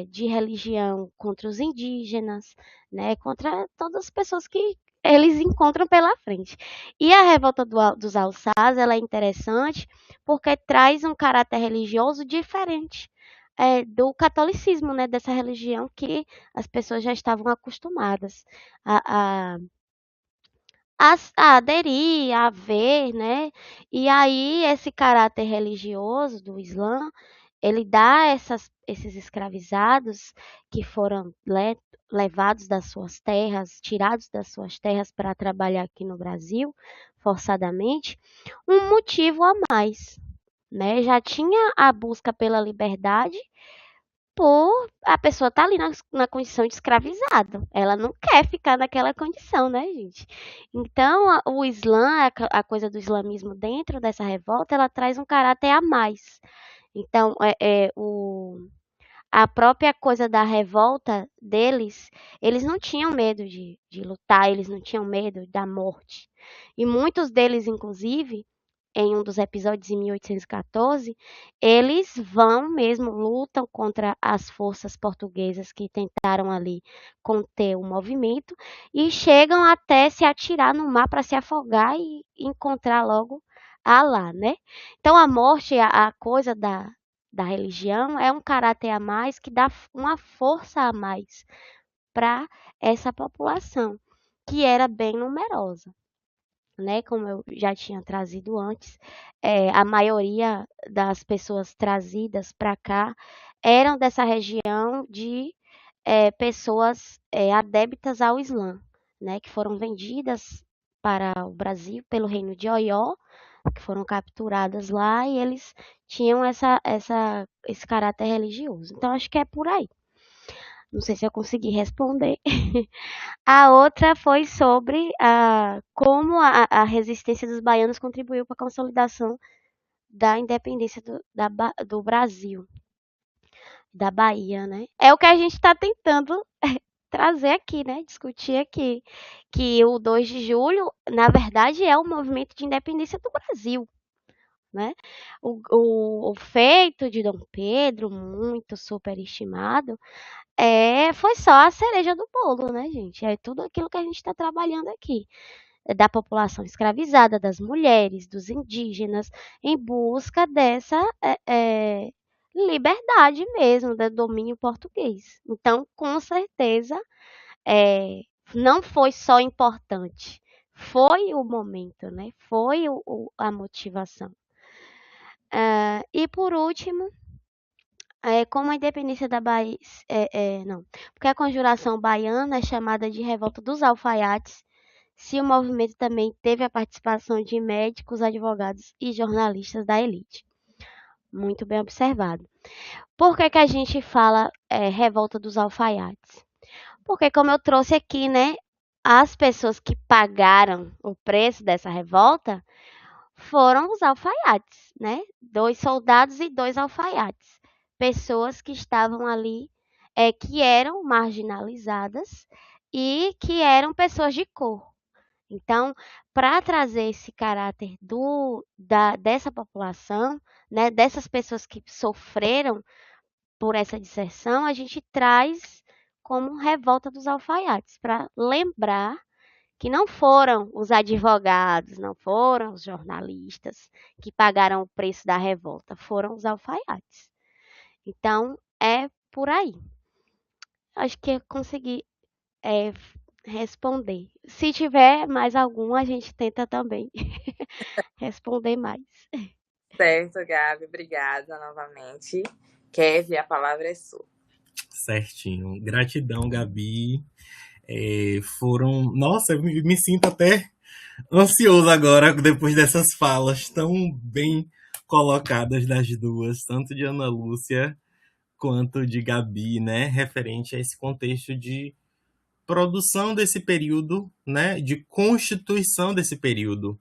de religião contra os indígenas, né, contra todas as pessoas que eles encontram pela frente. E a revolta dos alçás, ela é interessante porque traz um caráter religioso diferente do catolicismo, né, dessa religião que as pessoas já estavam acostumadas a, a, a aderir, a ver, né? E aí esse caráter religioso do Islã, ele dá esses escravizados que foram levados das suas terras, tirados das suas terras para trabalhar aqui no Brasil, forçadamente, um motivo a mais, né? Já tinha a busca pela liberdade por a pessoa estar ali na condição de escravizado. Ela não quer ficar naquela condição, né, gente? Então, o Islã, a coisa do islamismo dentro dessa revolta, ela traz um caráter a mais. Então, a própria coisa da revolta deles, eles não tinham medo de lutar, eles não tinham medo da morte. E muitos deles, inclusive, em um dos episódios em 1814, eles vão mesmo, lutam contra as forças portuguesas que tentaram ali conter o movimento e chegam até se atirar no mar para se afogar e encontrar logo Alá, né? Então a morte, a coisa da religião é um caráter a mais que dá uma força a mais para essa população, que era bem numerosa, né? Como eu já tinha trazido antes, a maioria das pessoas trazidas para cá eram dessa região de pessoas adeptas ao Islã, né? Que foram vendidas para o Brasil pelo reino de Oió, que foram capturadas lá e eles tinham esse caráter religioso. Então, acho que é por aí. Não sei se eu consegui responder. A outra foi sobre como a resistência dos baianos contribuiu para a consolidação da independência do Brasil, da Bahia, né? É o que a gente está tentando trazer aqui, né? Discutir aqui. Que o 2 de julho, na verdade, é o movimento de independência do Brasil, né? O feito de Dom Pedro, muito superestimado, foi só a cereja do bolo, né, gente? É tudo aquilo que a gente está trabalhando aqui. Da população escravizada, das mulheres, dos indígenas, em busca dessa liberdade mesmo, do domínio português. Então, com certeza, não foi só importante, foi o momento, né? Foi a motivação. E por último, como a independência da Bahia. Não, porque a conjuração baiana é chamada de Revolta dos Alfaiates, se o movimento também teve a participação de médicos, advogados e jornalistas da elite. Muito bem observado. Por que a gente fala Revolta dos Alfaiates? Porque, como eu trouxe aqui, né, as pessoas que pagaram o preço dessa revolta foram os alfaiates, né? 2 soldados e 2 alfaiates. Pessoas que estavam ali, que eram marginalizadas e que eram pessoas de cor. Então, para trazer esse caráter dessa população, né, dessas pessoas que sofreram por essa disserção, a gente traz como revolta dos alfaiates, para lembrar que não foram os advogados, não foram os jornalistas que pagaram o preço da revolta, foram os alfaiates. Então, é por aí. Acho que eu consegui responder. Se tiver mais algum, a gente tenta também responder mais. Certo, Gabi, obrigada novamente. Kevin, a palavra é sua. Certinho. Gratidão, Gabi. Nossa, eu me sinto até ansioso agora, depois dessas falas tão bem colocadas das duas, tanto de Ana Lúcia quanto de Gabi, né? Referente a esse contexto de produção desse período, né? De constituição desse período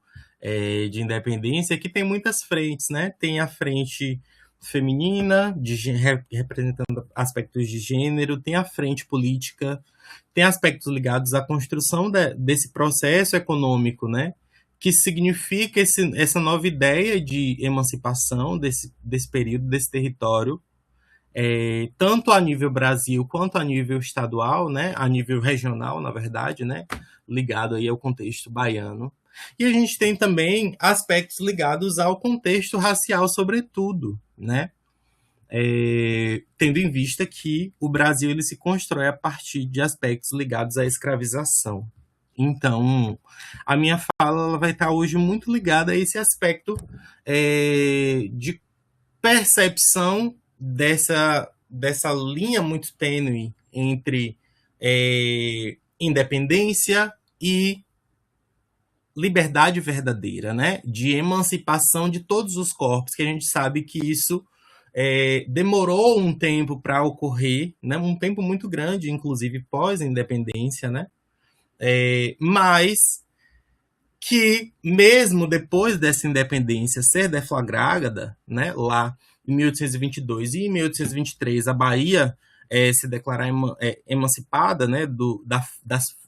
de independência, que tem muitas frentes, né? Tem a frente feminina, representando aspectos de gênero, tem a frente política, tem aspectos ligados à construção desse processo econômico, né? Que significa essa nova ideia de emancipação desse período, desse território, tanto a nível Brasil quanto a nível estadual, né? A nível regional, na verdade, né? Ligado aí ao contexto baiano. E a gente tem também aspectos ligados ao contexto racial, sobretudo, né? Tendo em vista que o Brasil ele se constrói a partir de aspectos ligados à escravização. Então, a minha fala ela vai estar hoje muito ligada a esse aspecto de percepção dessa linha muito tênue entre independência e liberdade verdadeira, né? De emancipação de todos os corpos, que a gente sabe que isso demorou um tempo para ocorrer, né? Um tempo muito grande, inclusive pós-independência, né? Mas que mesmo depois dessa independência ser deflagrada, né? Lá em 1822 e em 1823 a Bahia se declarar emancipada, né?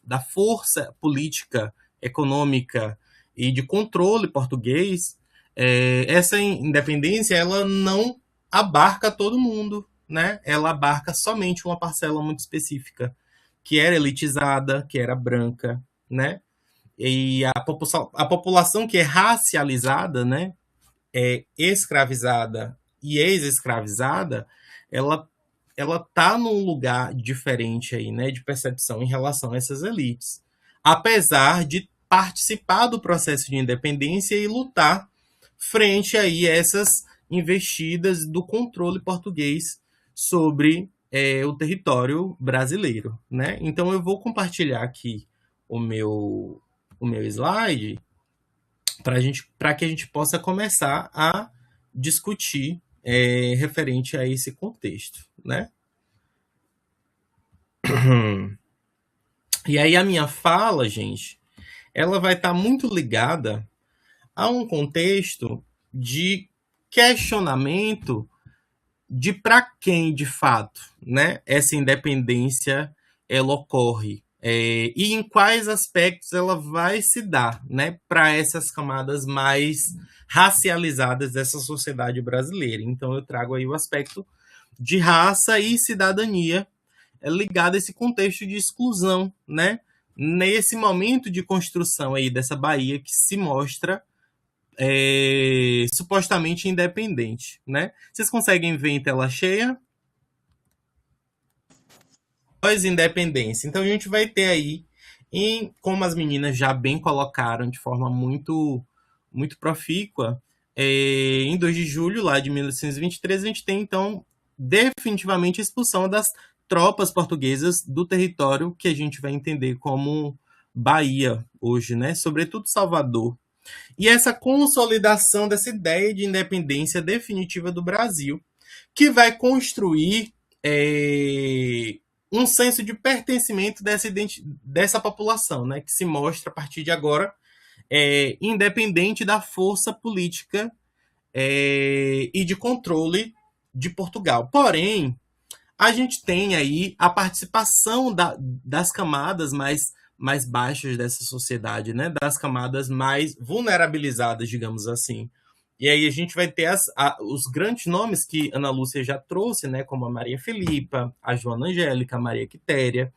Da força política, econômica e de controle português, essa independência ela não abarca todo mundo, né? Ela abarca somente uma parcela muito específica, que era elitizada, que era branca, né? E a população que é racializada, né? Escravizada e ex-escravizada, ela tá num lugar diferente aí, né? De percepção em relação a essas elites, apesar de participar do processo de independência e lutar frente aí a essas investidas do controle português sobre o território brasileiro, né? Então eu vou compartilhar aqui o meu slide para que a gente possa começar a discutir referente a esse contexto, né? E aí a minha fala, gente, ela vai estar muito ligada a um contexto de questionamento de para quem, de fato, né, essa independência ela ocorre e em quais aspectos ela vai se dar, né, para essas camadas mais racializadas dessa sociedade brasileira. Então eu trago aí o aspecto de raça e cidadania ligado a esse contexto de exclusão, né? Nesse momento de construção aí dessa Bahia que se mostra supostamente independente, né? Vocês conseguem ver em tela cheia? Pós-independência. Então a gente vai ter aí, como as meninas já bem colocaram de forma muito, muito profícua, em 2 de julho lá de 1823, a gente tem então definitivamente a expulsão das tropas portuguesas do território que a gente vai entender como Bahia hoje, né? Sobretudo Salvador. E essa consolidação dessa ideia de independência definitiva do Brasil, que vai construir um senso de pertencimento dessa população, né? Que se mostra a partir de agora independente da força política e de controle de Portugal. Porém, a gente tem aí a participação das camadas mais baixas dessa sociedade, né? Das camadas mais vulnerabilizadas, digamos assim. E aí a gente vai ter os grandes nomes que Ana Lúcia já trouxe, né? Como a Maria Filipa, a Joana Angélica, a Maria Quitéria.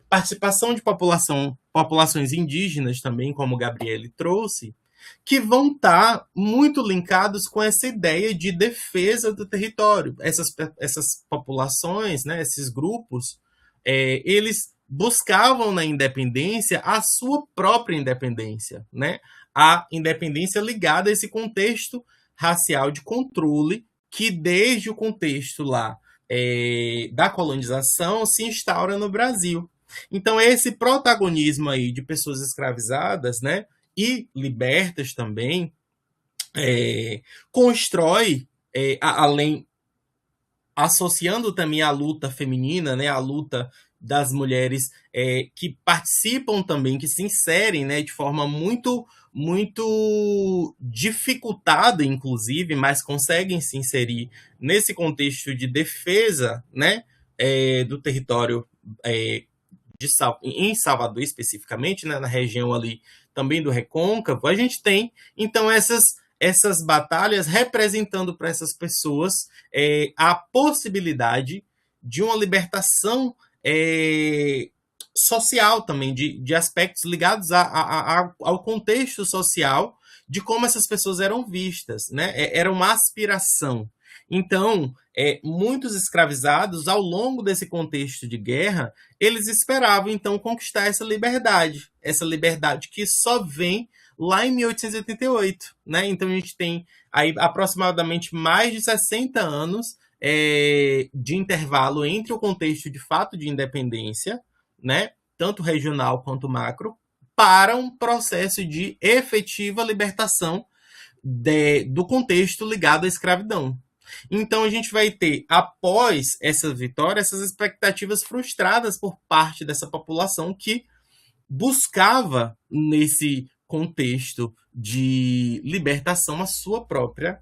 Participação de populações indígenas também, como Gabriele trouxe, que vão estar muito linkados com essa ideia de defesa do território. Essas populações, né, esses grupos, eles buscavam na independência a sua própria independência, né? a independência ligada a esse contexto racial de controle que desde o contexto lá da colonização se instaura no Brasil. Então, esse protagonismo aí de pessoas escravizadas, né, e libertas também, constrói, além, associando também a luta feminina, né, a luta das mulheres que participam também, que se inserem, né, de forma muito dificultada, inclusive, mas conseguem se inserir nesse contexto de defesa, né, do território em Salvador especificamente, né, na região ali também do Recôncavo. A gente tem, então, essas batalhas representando para essas pessoas a possibilidade de uma libertação social também, de aspectos ligados ao contexto social, de como essas pessoas eram vistas, né? Era uma aspiração. Então, muitos escravizados, ao longo desse contexto de guerra, eles esperavam, então, conquistar essa liberdade que só vem lá em 1888, né? Então, a gente tem aí aproximadamente mais de 60 anos de intervalo entre o contexto de fato de independência, né, tanto regional quanto macro, para um processo de efetiva libertação do contexto ligado à escravidão. Então, a gente vai ter, após essa vitória, essas expectativas frustradas por parte dessa população que buscava, nesse contexto de libertação, a sua própria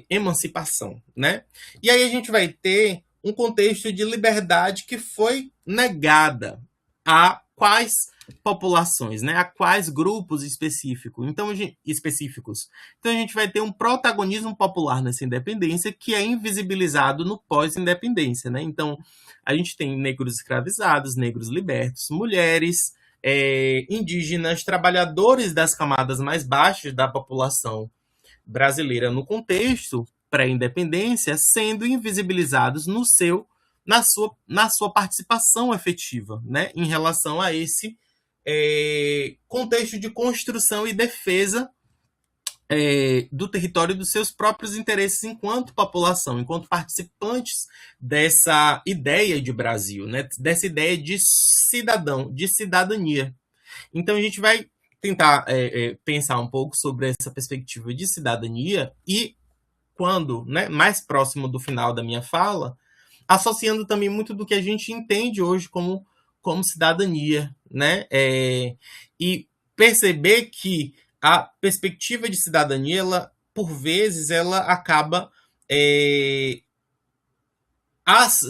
emancipação, né? E aí a gente vai ter um contexto de liberdade que foi negada a quais populações, né? A quais grupos específicos. Então, a gente vai ter um protagonismo popular nessa independência que é invisibilizado no pós-independência, né? Então, a gente tem negros escravizados, negros libertos, mulheres, indígenas, trabalhadores das camadas mais baixas da população brasileira no contexto pré-independência, sendo invisibilizados na sua participação efetiva, né, em relação a esse contexto de construção e defesa do território e dos seus próprios interesses enquanto população, enquanto participantes dessa ideia de Brasil, né, dessa ideia de cidadão, de cidadania. Então, a gente vai tentar pensar um pouco sobre essa perspectiva de cidadania e, quando, né, mais próximo do final da minha fala, associando também muito do que a gente entende hoje como cidadania, né? E perceber que a perspectiva de cidadania, ela, por vezes, ela acaba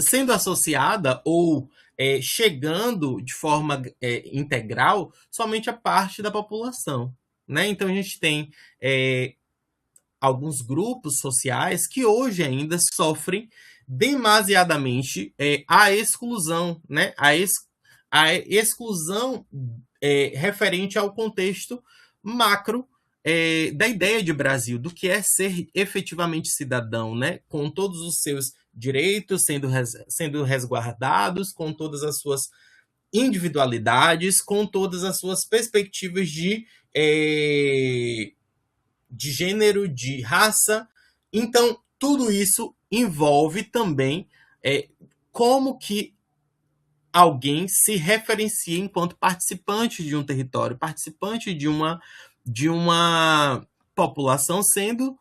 sendo associada ou chegando de forma integral somente a parte da população, né? Então, a gente tem alguns grupos sociais que hoje ainda sofrem demasiadamente a exclusão, né? A exclusão referente ao contexto macro da ideia de Brasil, do que é ser efetivamente cidadão, né? Com todos os seus direitos sendo resguardados, com todas as suas individualidades, com todas as suas perspectivas de gênero, de raça. Então, tudo isso envolve também como que alguém se referencia enquanto participante de um território, participante de uma população, sendo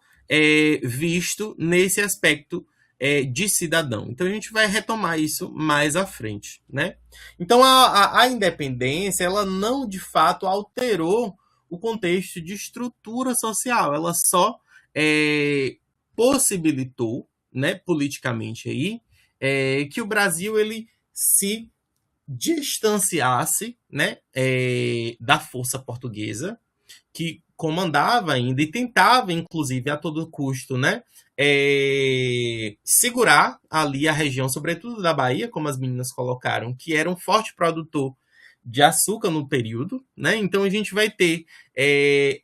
visto nesse aspecto de cidadão. Então, a gente vai retomar isso mais à frente, né? Então, a independência, ela não, de fato, alterou o contexto de estrutura social. Ela só possibilitou, né, politicamente aí, que o Brasil ele se distanciasse, né, da força portuguesa, que comandava ainda e tentava, inclusive, a todo custo, né, segurar ali a região, sobretudo da Bahia, como as meninas colocaram, que era um forte produtor de açúcar no período, né? Então, a gente vai ter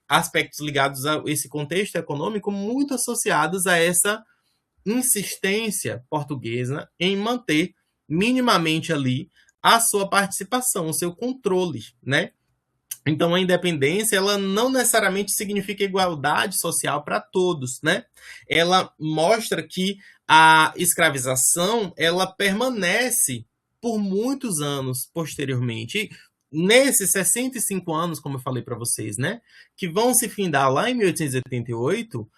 aspectos ligados a esse contexto econômico muito associados a essa insistência portuguesa em manter minimamente ali a sua participação, o seu controle, né, Então, a independência, ela não necessariamente significa igualdade social para todos, né? Ela mostra que a escravização, ela permanece por muitos anos posteriormente. E nesses 65 anos, como eu falei para vocês, né? Que vão se findar lá em 1888,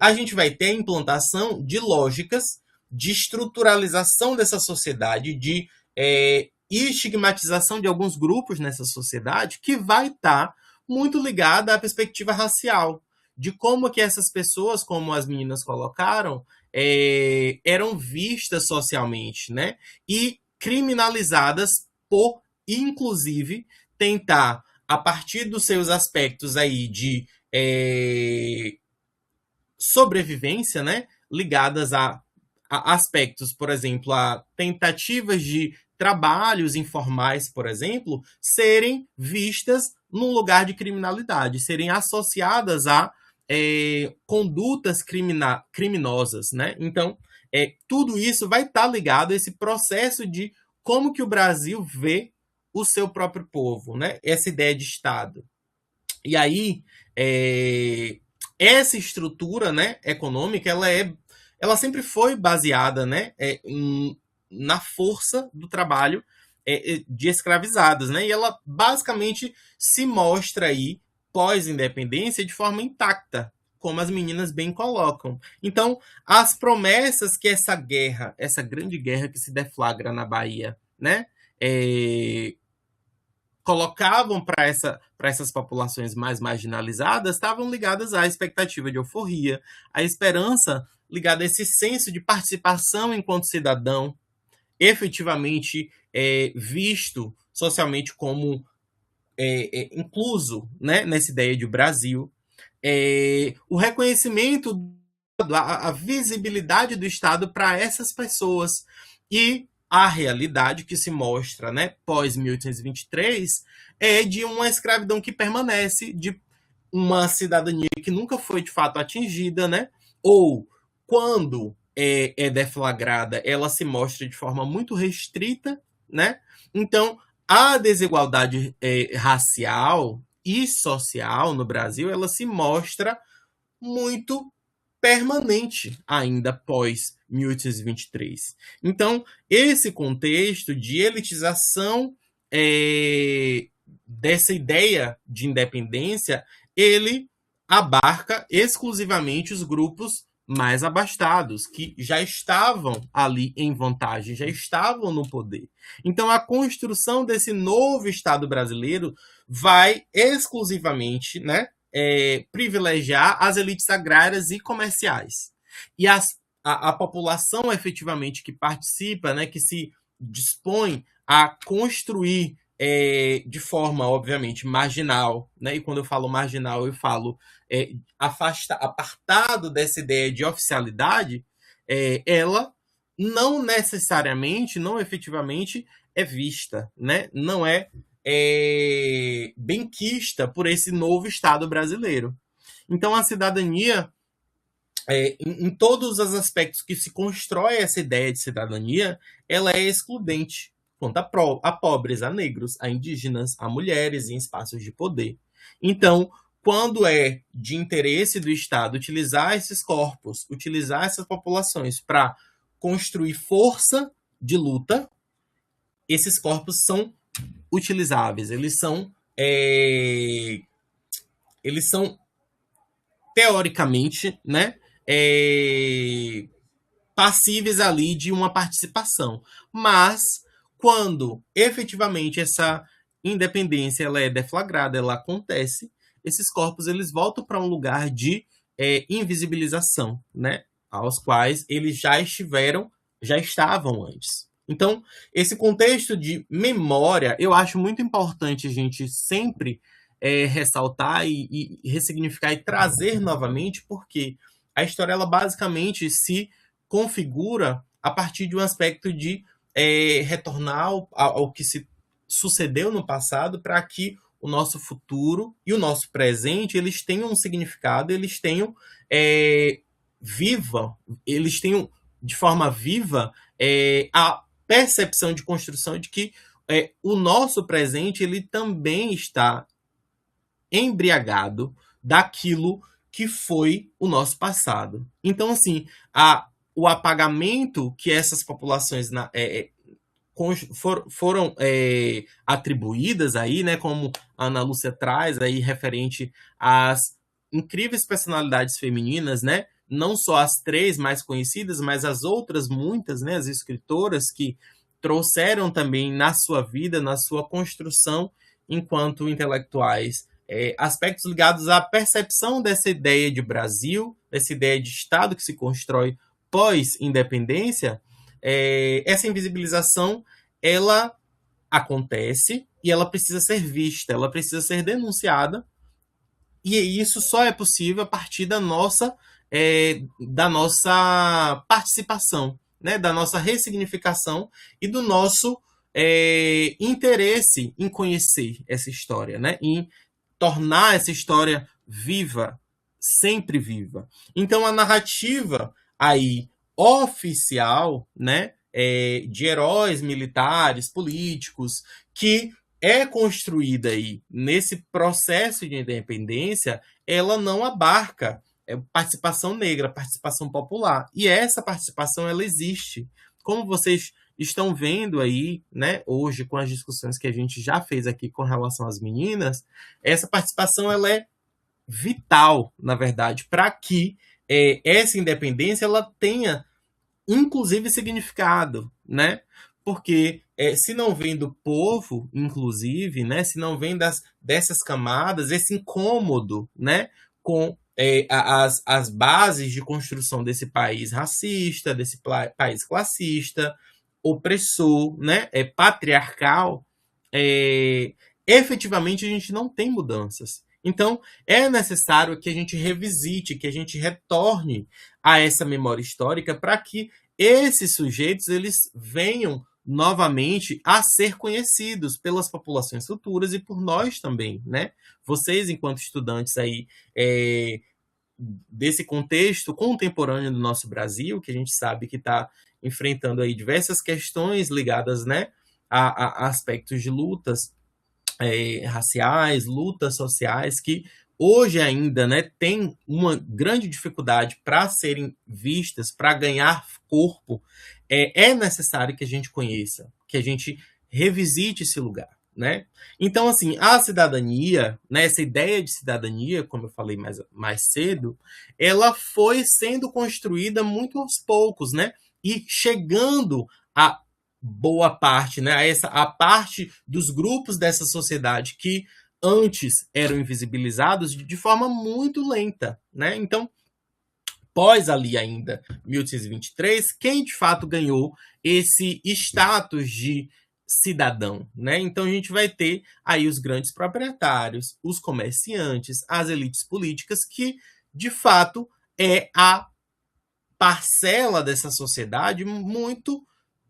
a gente vai ter a implantação de lógicas de estruturalização dessa sociedade, de e estigmatização de alguns grupos nessa sociedade, que vai estar muito ligada à perspectiva racial, de como que essas pessoas, como as meninas colocaram, eram vistas socialmente, né? E criminalizadas por, inclusive, tentar, a partir dos seus aspectos aí de sobrevivência, né? Ligadas a aspectos, por exemplo, a tentativas de trabalhos informais, por exemplo, serem vistas num lugar de criminalidade, serem associadas a condutas criminosas, né? Então, tudo isso vai estar ligado a esse processo de como que o Brasil vê o seu próprio povo, né? Essa ideia de Estado. E aí, essa estrutura, né, econômica, ela sempre foi baseada, né, na força do trabalho de escravizados, né? E ela basicamente se mostra aí pós-independência de forma intacta, como as meninas bem colocam. Então, as promessas que essa guerra, essa grande guerra que se deflagra na Bahia, né, colocavam para essas populações mais marginalizadas, estavam ligadas à expectativa de euforia, à esperança ligada a esse senso de participação enquanto cidadão, efetivamente visto socialmente como incluso, né, nessa ideia de Brasil, o reconhecimento, a visibilidade do Estado para essas pessoas e a realidade que se mostra, né, pós 1823 é de uma escravidão que permanece, de uma cidadania que nunca foi de fato atingida, né, ou quando é deflagrada, ela se mostra de forma muito restrita, né? Então, a desigualdade racial e social no Brasil, ela se mostra muito permanente ainda pós 1823. Então, esse contexto de elitização dessa ideia de independência, ele abarca exclusivamente os grupos mais abastados, que já estavam ali em vantagem, já estavam no poder. Então, a construção desse novo Estado brasileiro vai exclusivamente, né, privilegiar as elites agrárias e comerciais. E a população efetivamente que participa, né, que se dispõe a construir de forma, obviamente, marginal, né? E quando eu falo marginal, eu falo apartado dessa ideia de oficialidade, ela não necessariamente, não efetivamente é vista, né? Não é benquista por esse novo Estado brasileiro. Então, a cidadania, em todos os aspectos que se constrói essa ideia de cidadania, ela é excludente quanto a pobres, a negros, a indígenas, a mulheres em espaços de poder. Então, quando é de interesse do Estado utilizar esses corpos, utilizar essas populações para construir força de luta, esses corpos são utilizáveis, eles são teoricamente, né, passíveis ali de uma participação. Mas quando efetivamente essa independência ela é deflagrada, ela acontece, esses corpos eles voltam para um lugar de invisibilização, né, aos quais eles já estavam antes. Então, esse contexto de memória, eu acho muito importante a gente sempre ressaltar e ressignificar e trazer novamente, porque a história ela basicamente se configura a partir de um aspecto de retornar ao que se sucedeu no passado para que o nosso futuro e o nosso presente eles tenham um significado, eles tenham eles tenham de forma viva a percepção de construção de que o nosso presente ele também está embriagado daquilo que foi o nosso passado. Então, assim, o apagamento que essas populações foram atribuídas aí, né, como a Ana Lúcia traz aí, referente às incríveis personalidades femininas, né, não só as 3 mais conhecidas, mas as outras muitas, né, as escritoras que trouxeram também na sua vida, na sua construção enquanto intelectuais, aspectos ligados à percepção dessa ideia de Brasil, dessa ideia de Estado que se constrói pós-independência. Essa invisibilização, ela acontece e ela precisa ser vista, ela precisa ser denunciada, e isso só é possível a partir da nossa participação, né, da nossa ressignificação e do nosso interesse em conhecer essa história, né, em tornar essa história viva, sempre viva. Então, a narrativa aí oficial, né, de heróis militares, políticos, que é construída aí nesse processo de independência, ela não abarca participação negra, participação popular. E essa participação, ela existe. Como vocês estão vendo aí, né, hoje, com as discussões que a gente já fez aqui com relação às meninas, essa participação, ela é vital, na verdade, para que essa independência ela tenha, inclusive, significado, né? Porque se não vem do povo, inclusive, né, se não vem dessas camadas, esse incômodo, né, com as bases de construção desse país racista, desse país classista, opressor, né, patriarcal, efetivamente a gente não tem mudanças. Então, é necessário que a gente revisite, que a gente retorne a essa memória histórica para que esses sujeitos eles venham novamente a ser conhecidos pelas populações futuras e por nós também, né? Vocês, enquanto estudantes aí desse contexto contemporâneo do nosso Brasil, que a gente sabe que está enfrentando aí diversas questões ligadas, né, a aspectos de lutas raciais, lutas sociais, que hoje ainda, né, tem uma grande dificuldade para serem vistas, para ganhar corpo. É necessário que a gente conheça, que a gente revisite esse lugar, né? Então, assim, a cidadania, né, essa ideia de cidadania, como eu falei mais cedo, ela foi sendo construída muito aos poucos, né? E chegando a boa parte, né, a parte dos grupos dessa sociedade que antes eram invisibilizados de forma muito lenta, né? Então, pós ali ainda 1823, quem de fato ganhou esse status de cidadão, né? Então a gente vai ter aí os grandes proprietários, os comerciantes, as elites políticas, que de fato é a parcela dessa sociedade muito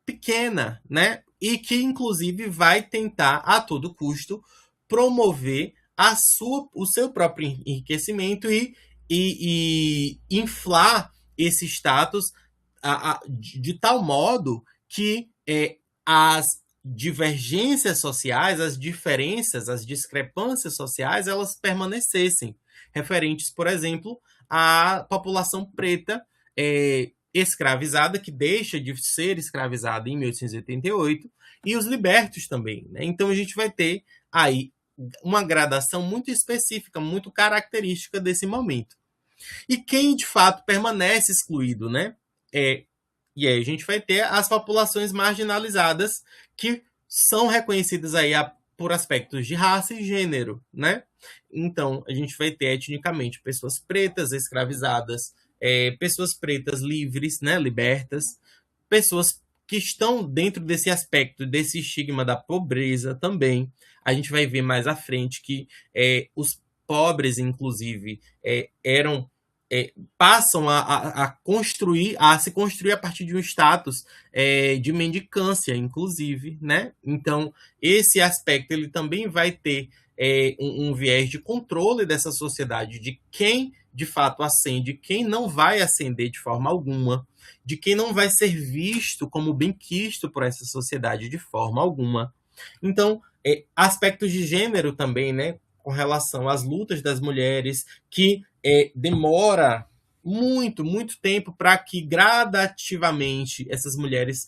pequena, né? E que, inclusive, vai tentar, a todo custo, promover o seu próprio enriquecimento e inflar esse status de tal modo que as divergências sociais, as diferenças, as discrepâncias sociais, elas permanecessem, referentes, por exemplo, à população preta escravizada, que deixa de ser escravizada em 1888, e os libertos também, né? Então a gente vai ter aí uma gradação muito específica, muito característica desse momento. E quem de fato permanece excluído, né? E aí a gente vai ter as populações marginalizadas, que são reconhecidas aí por aspectos de raça e gênero, né? Então a gente vai ter etnicamente pessoas pretas escravizadas, pessoas pretas livres, né, libertas, pessoas que estão dentro desse aspecto, desse estigma da pobreza também. A gente vai ver mais à frente que os pobres, inclusive, passam a se construir a partir de um status de mendicância, inclusive, né? Então, esse aspecto ele também vai ter um viés de controle dessa sociedade, de quem de fato ascende, quem não vai ascender de forma alguma, de quem não vai ser visto como benquisto por essa sociedade de forma alguma. Então, aspectos de gênero também, né? com relação às lutas das mulheres, que demora muito, muito tempo para que gradativamente essas mulheres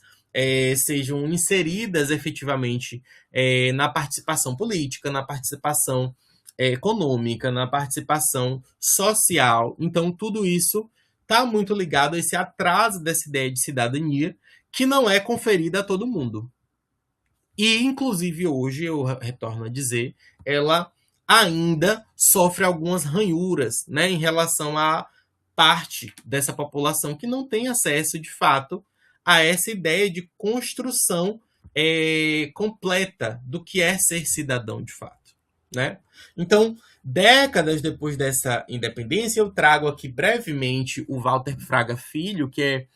sejam inseridas efetivamente na participação política, na participação econômica, na participação social. Então, tudo isso está muito ligado a esse atraso dessa ideia de cidadania, que não é conferida a todo mundo. E, inclusive, hoje, eu retorno a dizer, ela ainda sofre algumas ranhuras, né, em relação a parte dessa população que não tem acesso, de fato, a essa ideia de construção completa do que é ser cidadão, de fato, né? Então, décadas depois dessa independência, eu trago aqui brevemente o Walter Fraga Filho, que é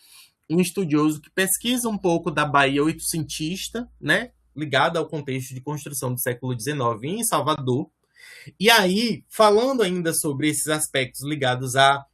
um estudioso que pesquisa um pouco da Bahia oitocentista, né, ligada ao contexto de construção do século XIX em Salvador. E aí, falando ainda sobre esses aspectos ligados à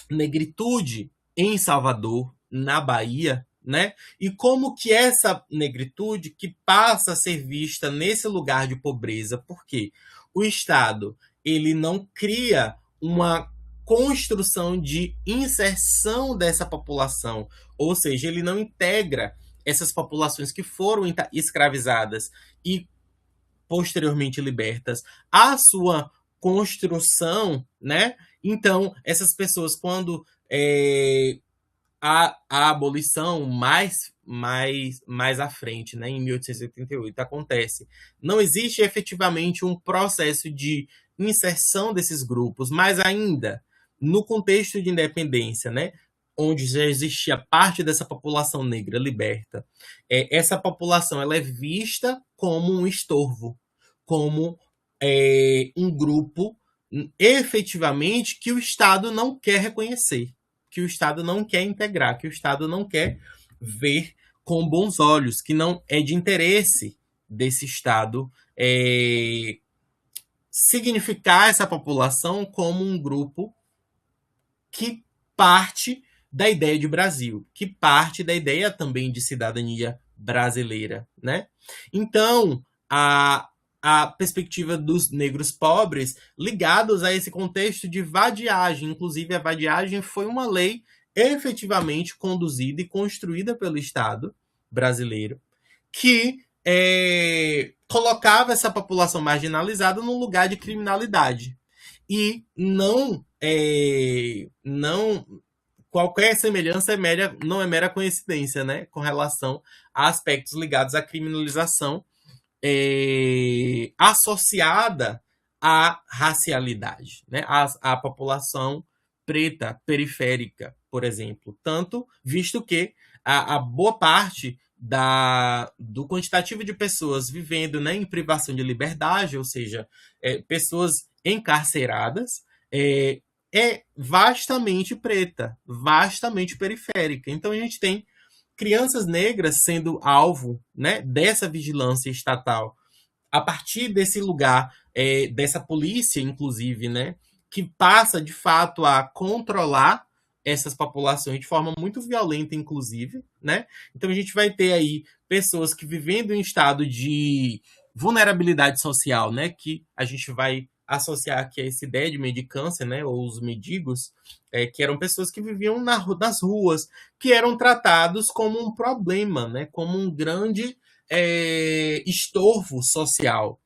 negritude em Salvador, na Bahia, né? E como que essa negritude que passa a ser vista nesse lugar de pobreza, porque o Estado ele não cria uma construção de inserção dessa população, ou seja, ele não integra essas populações que foram escravizadas e posteriormente libertas à sua construção, né? Então, essas pessoas, quando a abolição mais à frente, né, em 1888, acontece, não existe efetivamente um processo de inserção desses grupos, mas ainda no contexto de independência, né, onde já existia parte dessa população negra liberta, essa população ela é vista como um estorvo, como um grupo efetivamente que o Estado não quer reconhecer, que o Estado não quer integrar, que o Estado não quer ver com bons olhos, que não é de interesse desse Estado significar essa população como um grupo que parte da ideia de Brasil, que parte da ideia também de cidadania brasileira, né? Então, a perspectiva dos negros pobres ligados a esse contexto de vadiagem. Inclusive, a vadiagem foi uma lei efetivamente conduzida e construída pelo Estado brasileiro, que colocava essa população marginalizada num lugar de criminalidade. E não qualquer semelhança não é mera coincidência, né, com relação a aspectos ligados à criminalização associada à racialidade, né? À população preta periférica, por exemplo. Tanto visto que a boa parte do quantitativo de pessoas vivendo, né, em privação de liberdade, ou seja, pessoas encarceradas, é vastamente preta, vastamente periférica. Então a gente tem crianças negras sendo alvo, né, dessa vigilância estatal, a partir desse lugar, dessa polícia, inclusive, né, que passa, de fato, a controlar essas populações de forma muito violenta, inclusive, né? Então a gente vai ter aí pessoas que vivendo em estado de vulnerabilidade social, né, que a gente vai associar aqui a essa ideia de mendicância, né, ou os mendigos, que eram pessoas que viviam nas ruas, que eram tratados como um problema, né, como um grande estorvo social.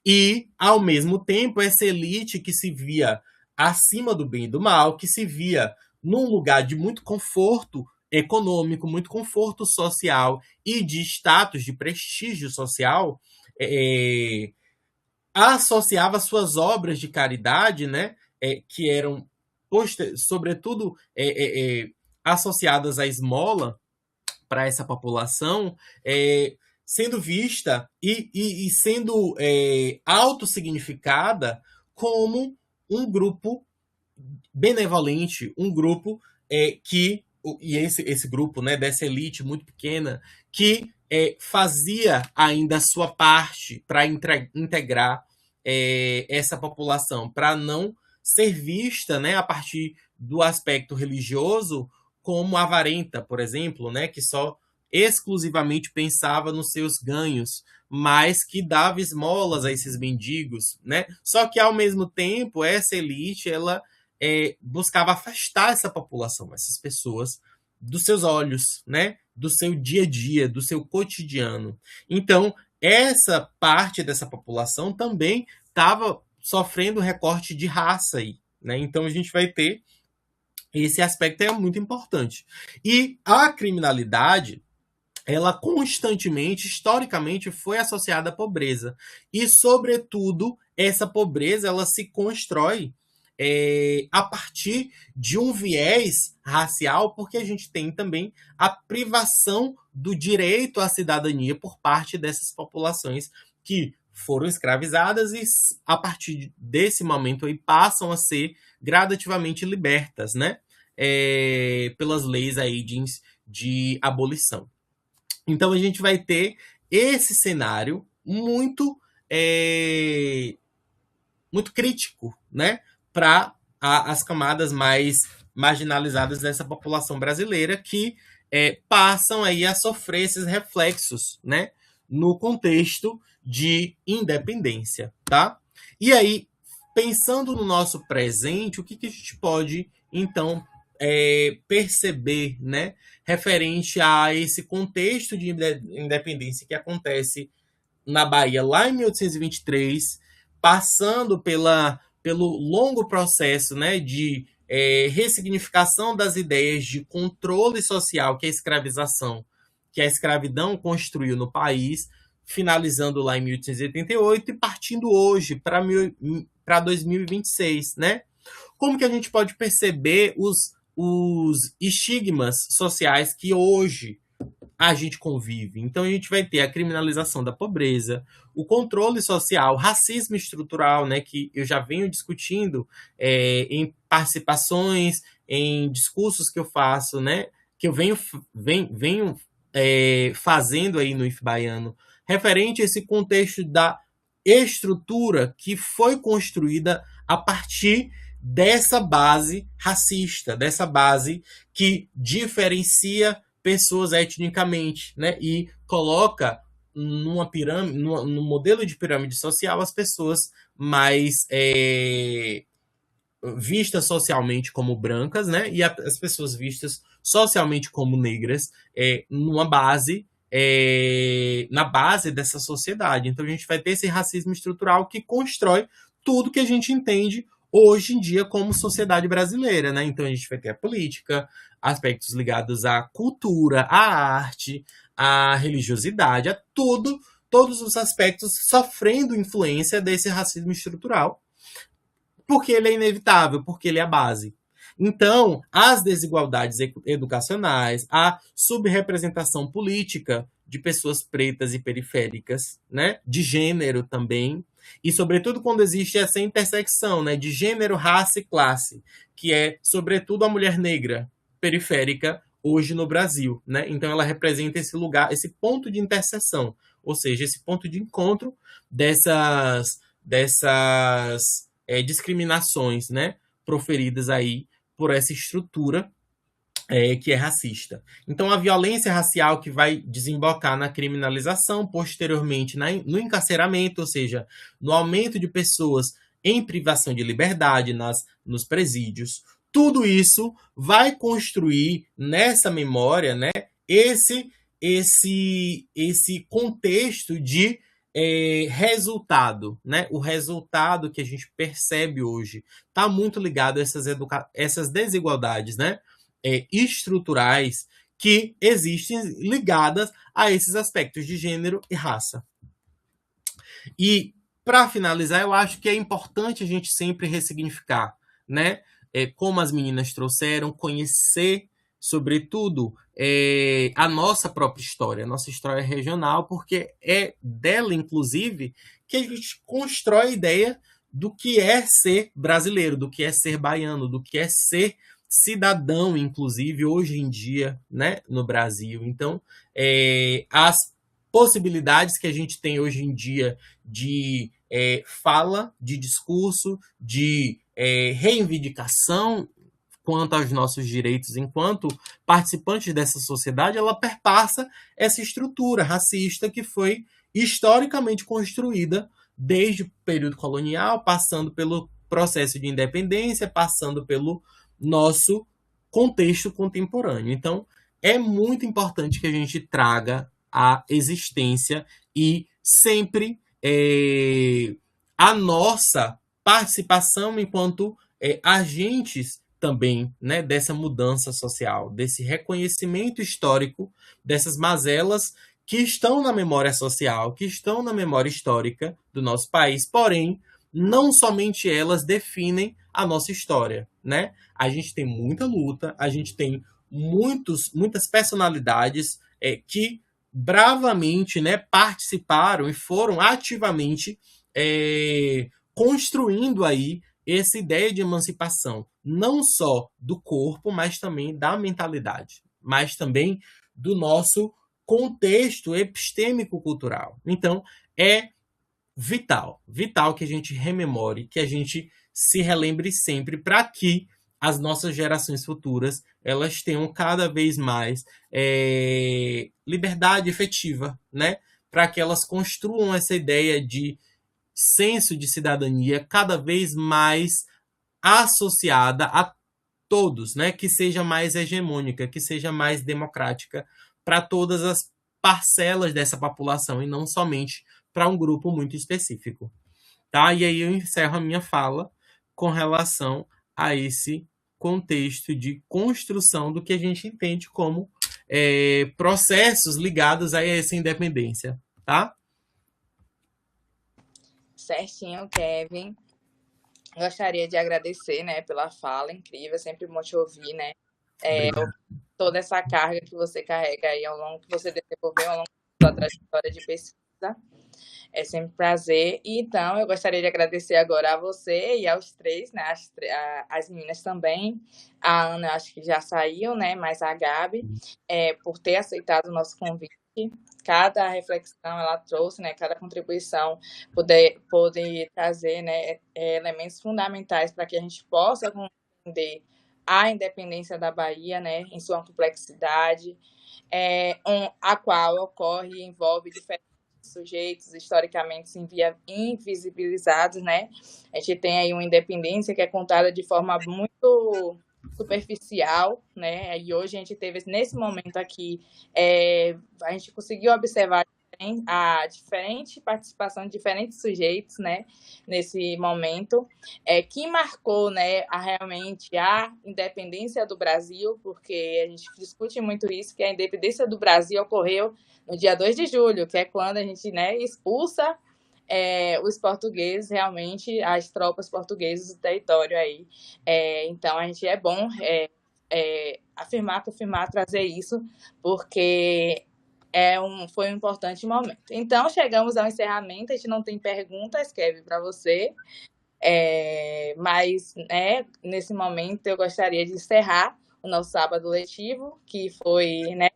E, ao mesmo tempo, essa elite que se via acima do bem e do mal, que se via num lugar de muito conforto econômico, muito conforto social e de status, de prestígio social, associava suas obras de caridade, né, que eram, sobretudo, associadas à esmola para essa população, sendo vista e sendo autossignificada como um grupo benevolente, um grupo e esse grupo, né, dessa elite muito pequena, que fazia ainda a sua parte para integrar essa população, para não ser vista, né, a partir do aspecto religioso como avarenta, por exemplo, né, que só exclusivamente pensava nos seus ganhos, mas que dava esmolas a esses mendigos, né? Só que, ao mesmo tempo, essa elite, ela buscava afastar essa população, essas pessoas, dos seus olhos, né? Do seu dia a dia, do seu cotidiano. Então, essa parte dessa população também estava sofrendo recorte de raça aí, né? Então, a gente vai ter esse aspecto é muito importante. E a criminalidade, ela constantemente, historicamente, foi associada à pobreza. E, sobretudo, essa pobreza ela se constrói a partir de um viés racial, porque a gente tem também a privação do direito à cidadania por parte dessas populações que foram escravizadas e, a partir desse momento, aí, passam a ser gradativamente libertas, né? Pelas leis aí de abolição. Então, a gente vai ter esse cenário muito, muito crítico, né, para as camadas mais marginalizadas dessa população brasileira que passam aí a sofrer esses reflexos, né, no contexto de independência, tá? E aí, pensando no nosso presente, o que a gente pode, então, perceber, né, referente a esse contexto de independência que acontece na Bahia lá em 1823, passando pelo longo processo, né, de ressignificação das ideias de controle social que a escravização, que a escravidão construiu no país, finalizando lá em 1888 e partindo hoje para 2026, né? Como que a gente pode perceber os estigmas sociais que hoje a gente convive? Então, a gente vai ter a criminalização da pobreza, o controle social, racismo estrutural, né, que eu já venho discutindo em participações, em discursos que eu faço, né, que eu venho fazendo aí no IF Baiano, referente a esse contexto da estrutura que foi construída a partir dessa base racista, dessa base que diferencia pessoas etnicamente, né? E coloca numa pirâmide, no modelo de pirâmide social, as pessoas mais vistas socialmente como brancas, né? E as pessoas vistas socialmente como negras, numa base, na base dessa sociedade. Então a gente vai ter esse racismo estrutural que constrói tudo que a gente entende hoje em dia como sociedade brasileira, né? Então a gente vai ter a política, aspectos ligados à cultura, à arte, à religiosidade, a tudo, todos os aspectos sofrendo influência desse racismo estrutural, porque ele é inevitável, porque ele é a base. Então, as desigualdades educacionais, a subrepresentação política de pessoas pretas e periféricas, né? De gênero também, e sobretudo quando existe essa intersecção, né, de gênero, raça e classe, que é sobretudo a mulher negra periférica hoje no Brasil, né? Então ela representa esse lugar, esse ponto de interseção, ou seja, esse ponto de encontro dessas discriminações, né, proferidas aí por essa estrutura que é racista. Então, a violência racial que vai desembocar na criminalização, posteriormente no encarceramento, ou seja, no aumento de pessoas em privação de liberdade nos presídios, tudo isso vai construir nessa memória, né, esse contexto de resultado, né? O resultado que a gente percebe hoje está muito ligado a essas desigualdades, né? Estruturais que existem ligadas a esses aspectos de gênero e raça. E, para finalizar, eu acho que é importante a gente sempre ressignificar, né? Como as meninas trouxeram, conhecer, sobretudo, a nossa própria história, a nossa história regional, porque é dela, inclusive, que a gente constrói a ideia do que é ser brasileiro, do que é ser baiano, do que é ser cidadão, inclusive, hoje em dia, né, no Brasil. Então, as possibilidades que a gente tem hoje em dia de fala, de discurso, de reivindicação quanto aos nossos direitos enquanto participantes dessa sociedade, ela perpassa essa estrutura racista que foi historicamente construída desde o período colonial, passando pelo processo de independência, passando pelo nosso contexto contemporâneo. Então, é muito importante que a gente traga a existência e sempre a nossa participação enquanto agentes também, né, dessa mudança social, desse reconhecimento histórico dessas mazelas que estão na memória social, que estão na memória histórica do nosso país, porém, não somente elas definem a nossa história, né? A gente tem muita luta, a gente tem muitas personalidades que bravamente, né, participaram e foram ativamente construindo aí essa ideia de emancipação, não só do corpo, mas também da mentalidade, mas também do nosso contexto epistêmico-cultural. Então, é vital que a gente rememore, que a gente se relembre sempre para que as nossas gerações futuras elas tenham cada vez mais liberdade efetiva, né? Para que elas construam essa ideia de senso de cidadania cada vez mais associada a todos, né? Que seja mais hegemônica, que seja mais democrática para todas as parcelas dessa população e não somente para um grupo muito específico. Tá? E aí eu encerro a minha fala com relação a esse contexto de construção do que a gente entende como processos ligados a essa independência. Tá? Certinho, Kevin. Gostaria de agradecer, né, pela fala incrível, sempre bom te ouvir, né? Toda essa carga que você carrega aí ao longo, que você desenvolveu ao longo da sua trajetória de pesquisa. É sempre um prazer. E, então, eu gostaria de agradecer agora a você e aos três, né? As meninas também. A Ana, acho que já saiu, né? Mas a Gabi, por ter aceitado o nosso convite. Cada reflexão ela trouxe, né? Cada contribuição poder trazer, né? Elementos fundamentais para que a gente possa compreender a independência da Bahia, né? Em sua complexidade, a qual ocorre e envolve diferentes sujeitos historicamente invisibilizados, né? A gente tem aí uma independência que é contada de forma muito superficial, né? E hoje a gente teve, nesse momento aqui, a gente conseguiu observar a diferente participação de diferentes sujeitos, né, nesse momento, que marcou, né, realmente a independência do Brasil, porque a gente discute muito isso, que a independência do Brasil ocorreu no dia 2 de julho, que é quando a gente, né, expulsa os portugueses, realmente, as tropas portuguesas do território aí. Então, a gente bom afirmar, trazer isso, porque foi um importante momento. Então, chegamos ao encerramento. A gente não tem perguntas, Kevin, para você. Mas, nesse momento, eu gostaria de encerrar o nosso sábado letivo, que foi, né,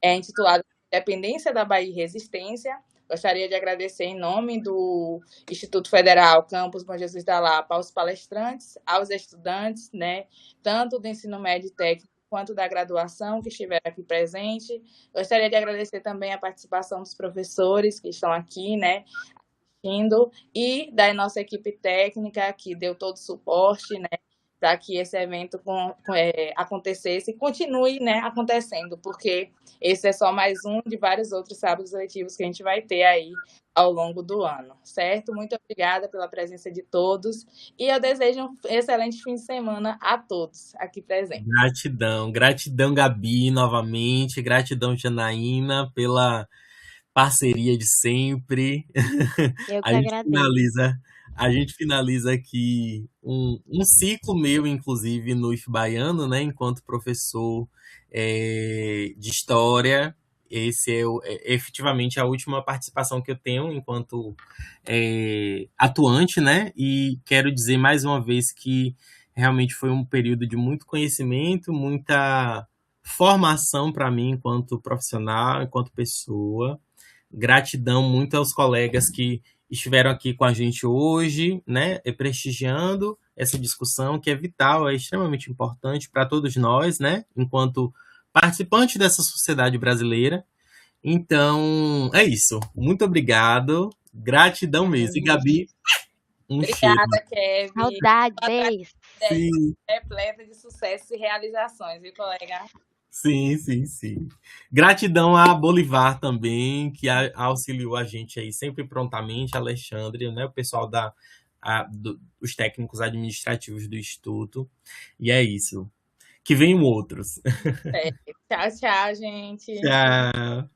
intitulado Independência da Bahia e Resistência. Gostaria de agradecer em nome do Instituto Federal Campus Bom Jesus da Lapa aos palestrantes, aos estudantes, né, tanto do ensino médio e técnico quanto da graduação que estiveram aqui presente. Gostaria de agradecer também a participação dos professores que estão aqui, né, assistindo, e da nossa equipe técnica que deu todo o suporte, né, para que esse evento acontecesse e continue, né, acontecendo, porque esse é só mais um de vários outros sábados letivos que a gente vai ter aí ao longo do ano, certo? Muito obrigada pela presença de todos e eu desejo um excelente fim de semana a todos aqui presentes. Gratidão, Gabi, novamente, gratidão, Janaína, pela parceria de sempre. Eu que agradeço. A gente finaliza aqui um ciclo meu, inclusive, no IF Baiano, né, enquanto professor de História. Esse é efetivamente a última participação que eu tenho enquanto atuante, né? E quero dizer mais uma vez que realmente foi um período de muito conhecimento, muita formação para mim enquanto profissional, enquanto pessoa. Gratidão muito aos colegas que estiveram aqui com a gente hoje, né, prestigiando essa discussão que é vital, é extremamente importante para todos nós, né, enquanto participantes dessa sociedade brasileira. Então, é isso. Muito obrigado. Gratidão mesmo. E, Gabi, um cheiro. Obrigada, Kevin. Saudades. Sim, Repleta de sucessos e realizações, viu, colega? sim, sim, sim. Gratidão a Bolivar também, que auxiliou a gente aí sempre prontamente, Alexandre, né, o pessoal os técnicos administrativos do Instituto. E é isso. Que venham outros. Tchau, tchau, gente. Tchau.